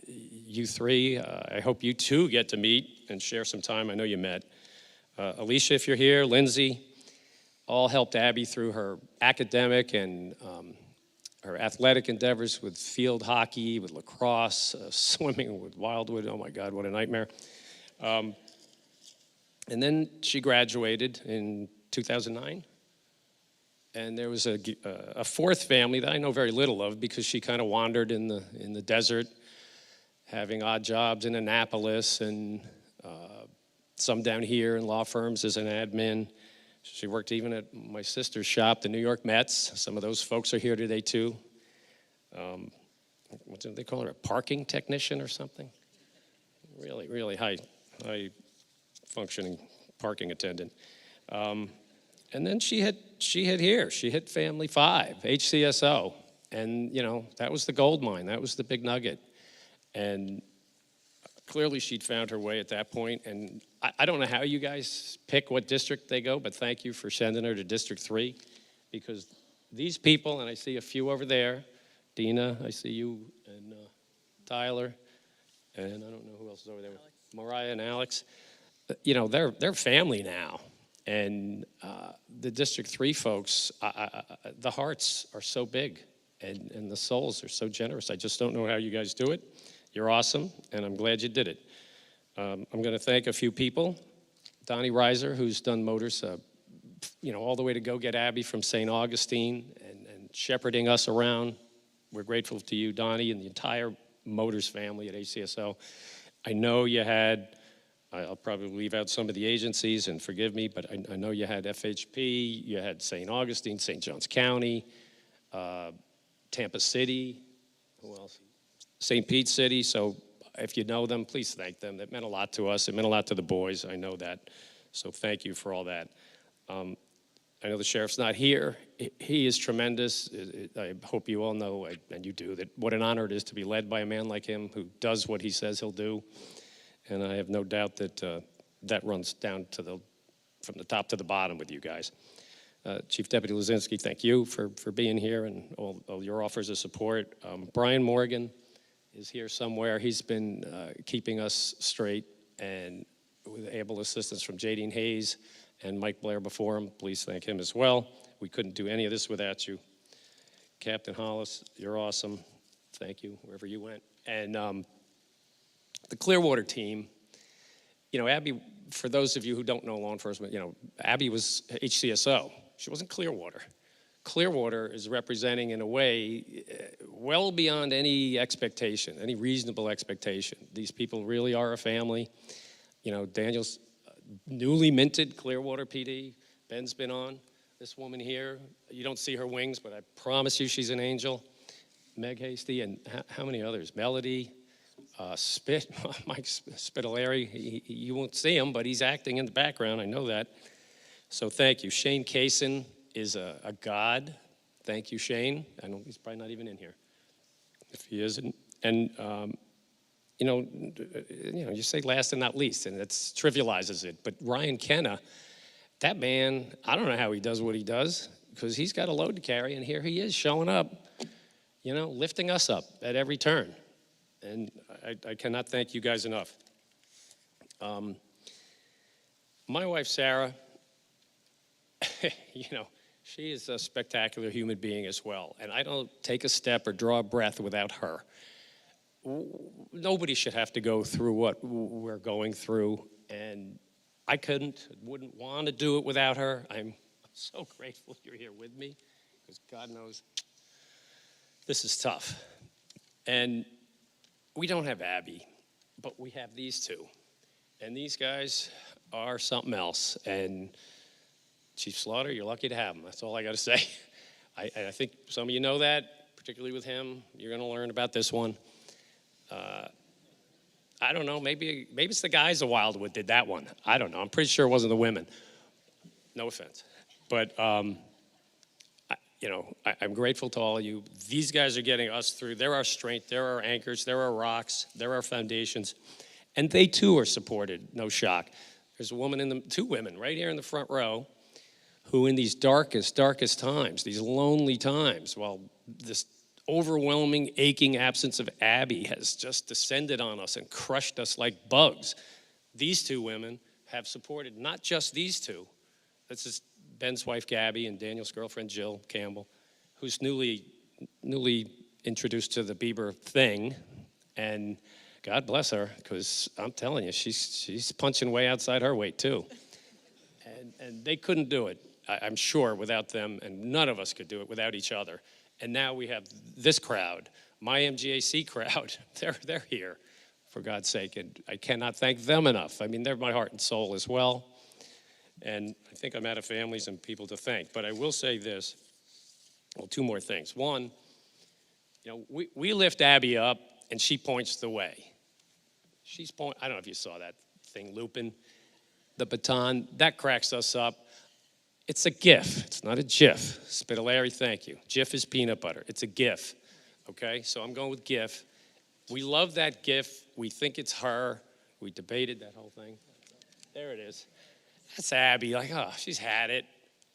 You 3, I hope you 2 get to meet and share some time. I know you met. Alicia, if you're here, Lindsay, all helped Abby through her academic and her athletic endeavors with field hockey, with lacrosse, swimming with Wildwood. Oh my God, what a nightmare. And then she graduated in 2009. And there was a fourth family that I know very little of because she kind of wandered in the desert, having odd jobs in Annapolis and some down here in law firms as an admin. She worked even at my sister's shop, the New York Mets. Some of those folks are here today too. What do they call her? A parking technician or something? Really, really high functioning parking attendant. And then she hit family 5, HCSO. And, you know, that was the gold mine. That was the big nugget. And clearly she'd found her way at that point. And I don't know how you guys pick what district they go, but thank you for sending her to District 3. Because these people, and I see a few over there, Dina, I see you, and Tyler, and I don't know who else is over there, Mariah and Alex. You know, they're family now. And the District 3 folks, the hearts are so big and the souls are so generous. I just don't know how you guys do it. You're awesome, and I'm glad you did it. I'm going to thank a few people. Donnie Reiser, who's done motors, you know, all the way to go get Abby from St. Augustine and shepherding us around. We're grateful to you, Donnie, and the entire Motors family at ACSO. I know you had, I'll probably leave out some of the agencies, and forgive me, but I know you had FHP, you had St. Augustine, St. Johns County, Tampa City, who else? St. Pete City. So if you know them, please thank them. That meant a lot to us. It meant a lot to the boys. I know that. So thank you for all that. I know the sheriff's not here. He is tremendous. I hope you all know, and you do, that what an honor it is to be led by a man like him who does what he says he'll do. And I have no doubt that that runs down to from the top to the bottom with you guys. Chief Deputy Lazinski, thank you for being here and all your offers of support. Brian Morgan is here somewhere. He's been keeping us straight, and with able assistance from Jadine Hayes and Mike Blair before him. Please thank him as well. We couldn't do any of this without you. Captain Hollis, you're awesome. Thank you, wherever you went. And the Clearwater team, you know, Abby, for those of you who don't know law enforcement, you know, Abby was HCSO. She wasn't Clearwater. Clearwater is representing, in a way, well beyond any expectation, any reasonable expectation. These people really are a family. You know, Daniel's newly minted Clearwater PD. Ben's been on. This woman here, you don't see her wings, but I promise you she's an angel. Meg Hasty, and how many others? Melody, Mike Spitaleri. You won't see him, but he's acting in the background. I know that. So thank you. Shane Kaysen is a god. Thank you, Shane. I know he's probably not even in here, if he isn't. And you know, you say last and not least, and it trivializes it. But Ryan Kenna, that man, I don't know how he does what he does, because he's got a load to carry, and here he is showing up, you know, lifting us up at every turn. And I cannot thank you guys enough. My wife, Sarah, you know, she is a spectacular human being as well. And I don't take a step or draw a breath without her. Nobody should have to go through what we're going through. And I wouldn't want to do it without her. I'm so grateful you're here with me, because God knows this is tough. And we don't have Abby, but we have these two. And these guys are something else. And Chief Slaughter, you're lucky to have him. That's all I got to say. I think some of you know that, particularly with him. You're going to learn about this one. I don't know. Maybe it's the guys of Wildwood did that one. I don't know. I'm pretty sure it wasn't the women. No offense. But, you know, I'm grateful to all of you. These guys are getting us through. They're our strength. They're our anchors. They're our rocks. They're our foundations. And they, too, are supported. No shock. There's a woman two women right here in the front row who, in these darkest times, these lonely times, while this overwhelming, aching absence of Abby has just descended on us and crushed us like bugs, these two women have supported not just these two. This is Ben's wife, Gabby, and Daniel's girlfriend, Jill Campbell, who's newly introduced to the Bieber thing. And God bless her, because I'm telling you, she's punching way outside her weight, too. And they couldn't do it. I'm sure, without them, and none of us could do it without each other. And now we have this crowd, my MGAC crowd. They're here, for God's sake, and I cannot thank them enough. I mean, they're my heart and soul as well. And I think I'm out of families and people to thank. But I will say this, well, two more things. One, we lift Abby up, and she points the way. I don't know if you saw that thing looping, the baton. That cracks us up. It's a GIF. It's not a GIF. Spitaleri, thank you. GIF is peanut butter. It's a GIF, okay? So I'm going with GIF. We love that GIF. We think it's her. We debated that whole thing. There it is. That's Abby. Like, oh, she's had it.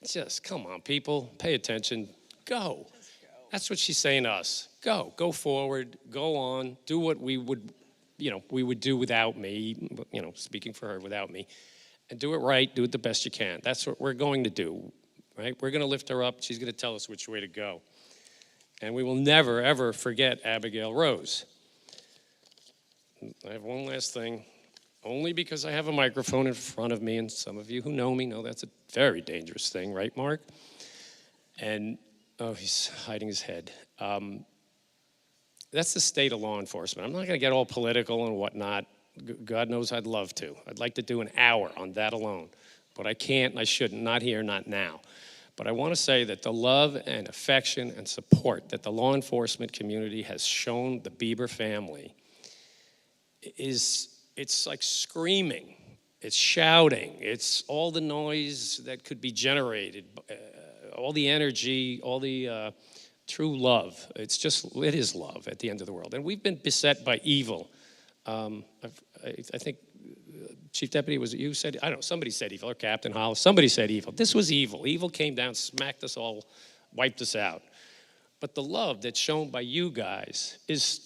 Just, come on, people. Pay attention. Go. That's what she's saying to us. Go. Go forward. Go on. Do what we would do without me, speaking for her, without me. And do it right. Do it the best you can. That's what we're going to do, right? We're going to lift her up. She's going to tell us which way to go. And we will never, ever forget Abigail Rose. I have one last thing. Only because I have a microphone in front of me, and some of you who know me know that's a very dangerous thing, right, Mark? And, oh, he's hiding his head. That's the state of law enforcement. I'm not going to get all political and whatnot. God knows I'd love to. I'd like to do an hour on that alone. But I can't and I shouldn't, not here, not now. But I want to say that the love and affection and support that the law enforcement community has shown the Bieber family it's like screaming, it's shouting, it's all the noise that could be generated, all the energy, all the true love. It is love at the end of the world. And we've been beset by evil. I think Chief Deputy, was it you said? I don't know, somebody said evil, or Captain Hollis, somebody said evil. This was evil. Evil came down, smacked us all, wiped us out. But the love that's shown by you guys is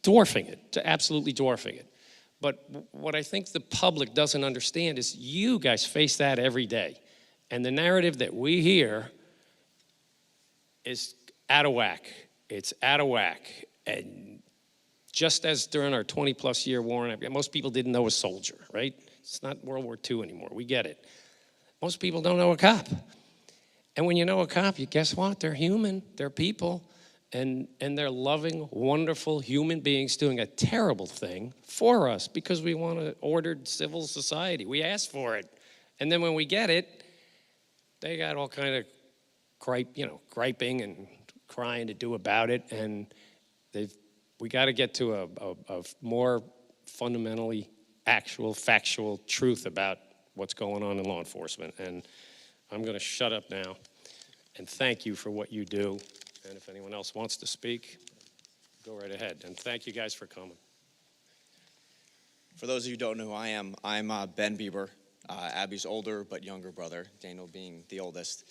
dwarfing it, absolutely dwarfing it. But what I think the public doesn't understand is you guys face that every day. And the narrative that we hear is out of whack. It's out of whack. And just as during our 20-plus year war, most people didn't know a soldier, right? It's not World War II anymore. We get it. Most people don't know a cop. And when you know a cop, guess what? They're human. They're people. And they're loving, wonderful human beings doing a terrible thing for us because we want an ordered civil society. We ask for it. And then when we get it, they got all kind of griping and crying to do about it. And we got to get to a more fundamentally actual, factual truth about what's going on in law enforcement. And I'm going to shut up now and thank you for what you do. And if anyone else wants to speak, go right ahead. And thank you guys for coming. For those of you who don't know who I am, I'm Ben Bieber, Abby's older but younger brother, Daniel being the oldest.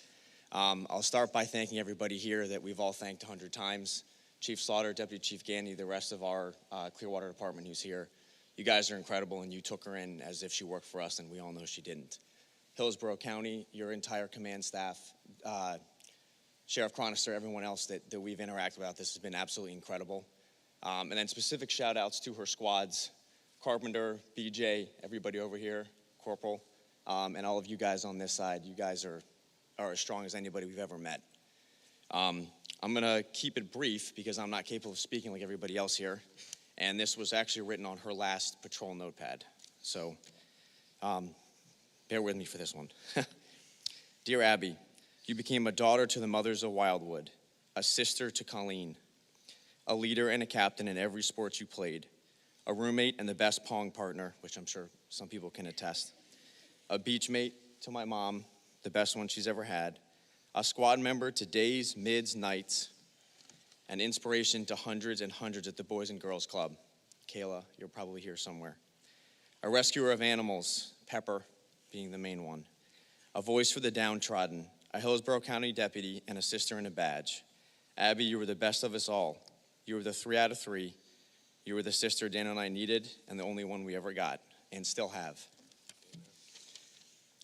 I'll start by thanking everybody here that we've all thanked 100 times. Chief Slaughter, Deputy Chief Gandy, the rest of our Clearwater department who's here. You guys are incredible, and you took her in as if she worked for us, and we all know she didn't. Hillsborough County, your entire command staff, Sheriff Chronister, everyone else that we've interacted with, this has been absolutely incredible. And then specific shout outs to her squads, Carpenter, BJ, everybody over here, Corporal, and all of you guys on this side. You guys are as strong as anybody we've ever met. I'm gonna keep it brief because I'm not capable of speaking like everybody else here. And this was actually written on her last patrol notepad. So bear with me for this one. Dear Abby, you became a daughter to the mothers of Wildwood, a sister to Colleen, a leader and a captain in every sport you played, a roommate and the best pong partner, which I'm sure some people can attest, a beach mate to my mom, the best one she's ever had, a squad member to days, mids, nights, an inspiration to hundreds and hundreds at the Boys and Girls Club. Kayla, you're probably here somewhere. A rescuer of animals, Pepper being the main one. A voice for the downtrodden, a Hillsborough County deputy, and a sister in a badge. Abby, you were the best of us all. You were the 3 out of 3. You were the sister Dan and I needed, and the only one we ever got, and still have.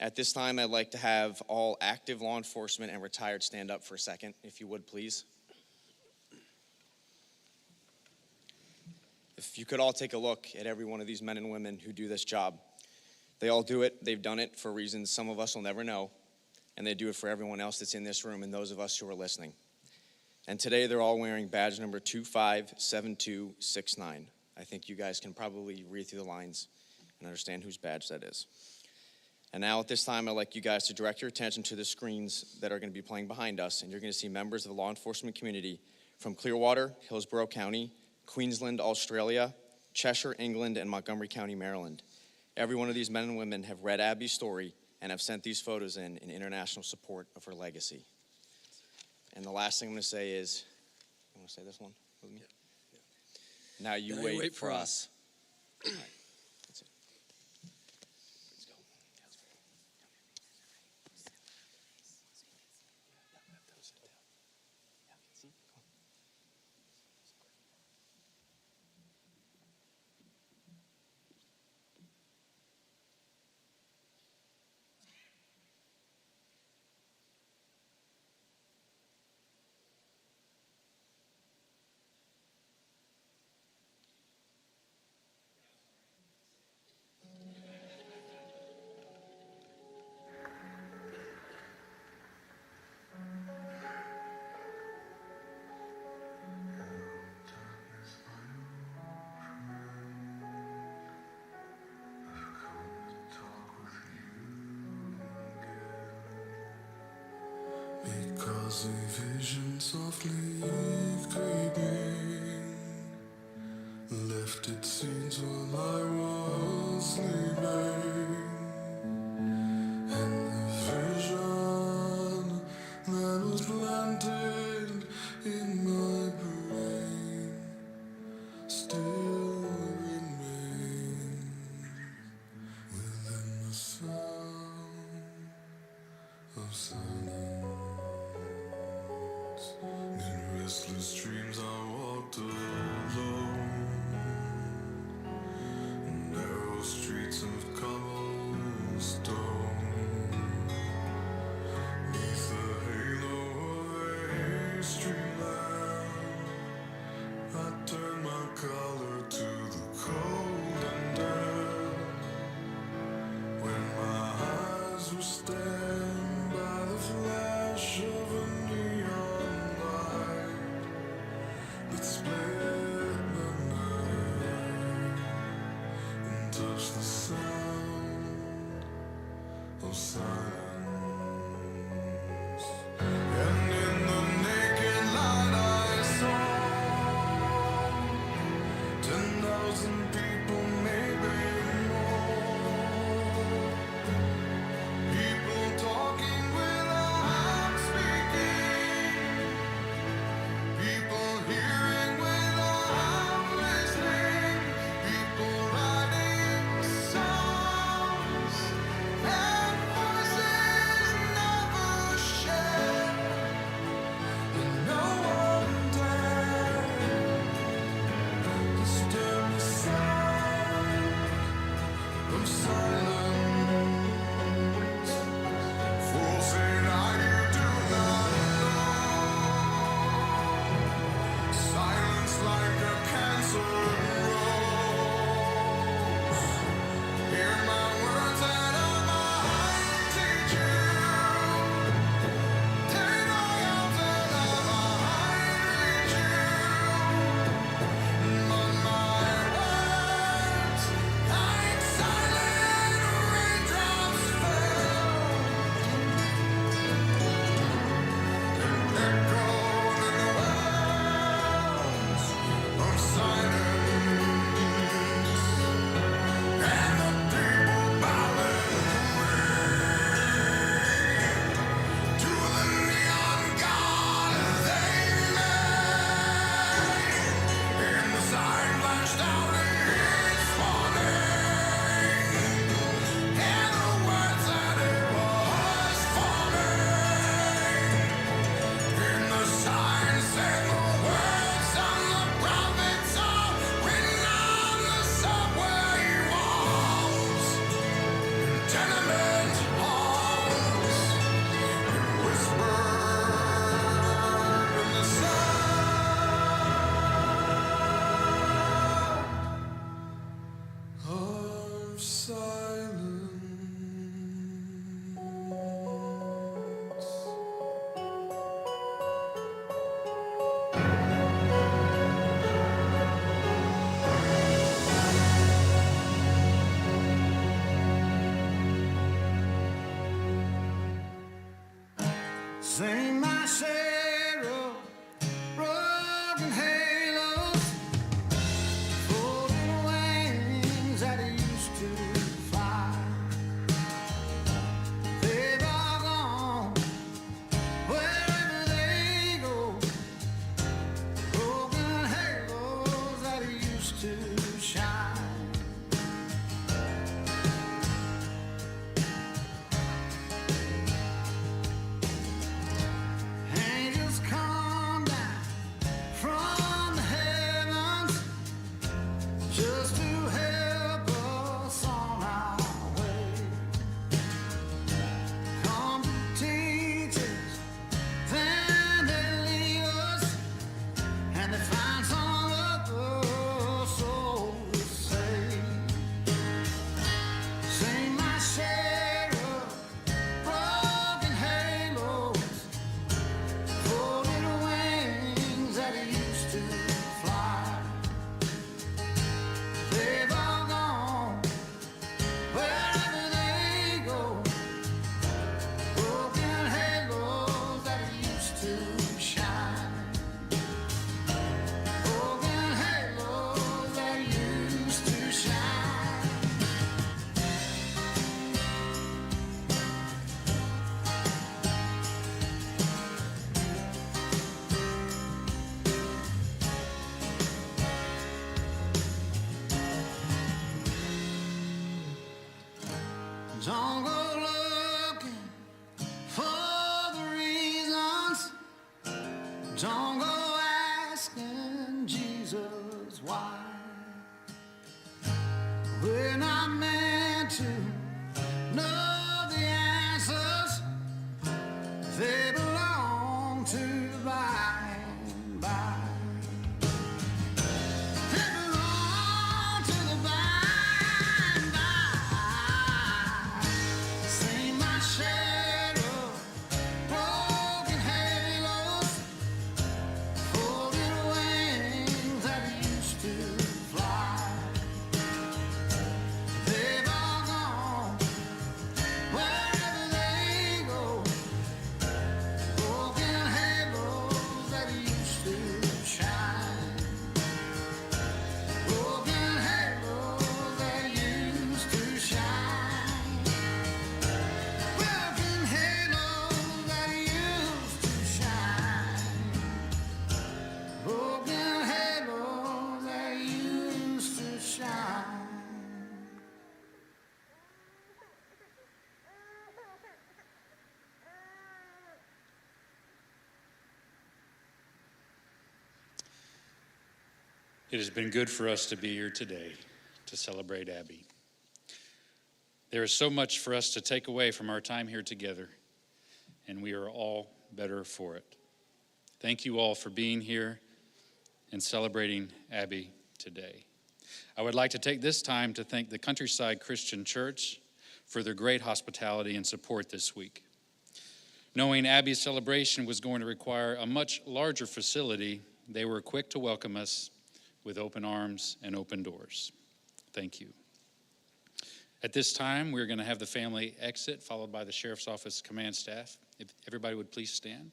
At this time, I'd like to have all active law enforcement and retired stand up for a second, if you would, please. If you could all take a look at every one of these men and women who do this job. They all do it. They've done it for reasons some of us will never know. and they do it for everyone else that's in this room and those of us who are listening. And today they're all wearing badge number 257269. I think you guys can probably read through the lines and understand whose badge that is. And now at this time, I'd like you guys to direct your attention to the screens that are going to be playing behind us, and you're going to see members of the law enforcement community from Clearwater, Hillsborough County, Queensland, Australia, Cheshire, England, and Montgomery County, Maryland. Every one of these men and women have read Abby's story and have sent these photos in international support of her legacy. And the last thing I'm going to say is, you want to say this one with me? Yeah. Now you wait for us. All right. That's it. Let's go. Because a vision softly creeping left its seeds while I was sleeping, and the vision that was planted in my brain still remains within the sound of silence. In restless dreams I walked alone, narrow streets of cobblestone, neath the halo of a street lamp. I turned my collar to the cold and damp, when my eyes were stabbed by the flash of a neon light that split the night and touched the sound of silence. And in the naked light I saw 10,000 people, maybe more. People talking without speaking. People hearing without listening. People writing songs and voices Sing my share of broken halos, folded wings that used to fly. They've all gone wherever they go. Broken halos that used to shine. Angels come down from the heavens just to help us on our way. Come to teach us, then they leave us, and they find some other soul to save. Sing my share of broken halos, folded wings that used to fly. They've all gone wherever they go. Broken halos that used to shine. Broken halos that used to shine. Don't go looking for the reasons. Don't go asking Jesus why. We're not meant to know the answers. They belong to the by and by. They belong to the by and by. Sing my share of broken halos, folded wings that used to fly. They've all gone wherever they go. Broken halos that used to shine. Broken halos that used to shine. Broken halos that used to shine. Broken halos that used to shine. It has been good for us to be here today to celebrate Abby. There is so much for us to take away from our time here together, and we are all better for it. Thank you all for being here and celebrating Abby today. I would like to take this time to thank the Countryside Christian Church for their great hospitality and support this week. Knowing Abby's celebration was going to require a much larger facility, they were quick to welcome us with open arms and open doors. Thank you. At this time, we're going to have the family exit, followed by the Sheriff's Office command staff. If everybody would please stand.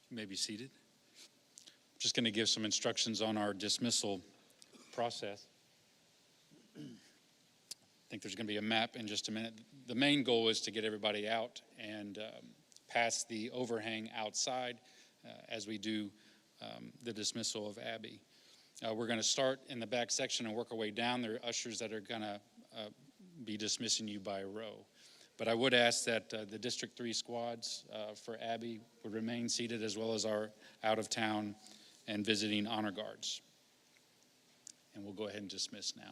You may be seated. I'm just going to give some instructions on our dismissal process. I think there's going to be a map in just a minute. The main goal is to get everybody out and pass the overhang outside as we do the dismissal of Abby. We're going to start in the back section and work our way down. There are ushers that are going to be dismissing you by row. But I would ask that the District 3 squads for Abby would remain seated, as well as our out-of-town and visiting honor guards. And we'll go ahead and dismiss now.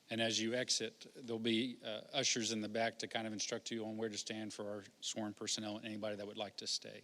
And as you exit, there'll be ushers in the back to kind of instruct you on where to stand for our sworn personnel and anybody that would like to stay.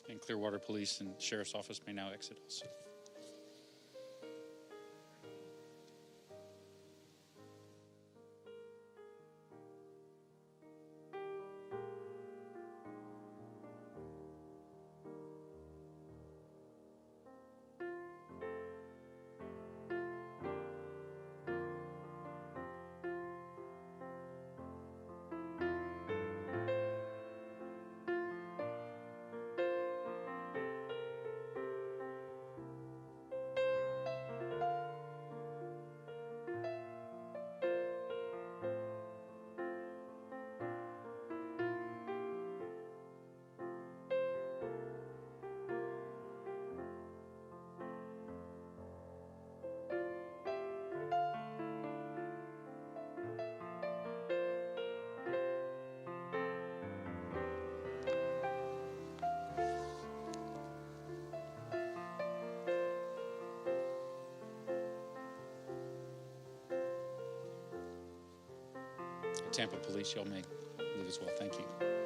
And Clearwater Police and Sheriff's Office may now exit also. Tampa Police, y'all may leave as well. Thank you.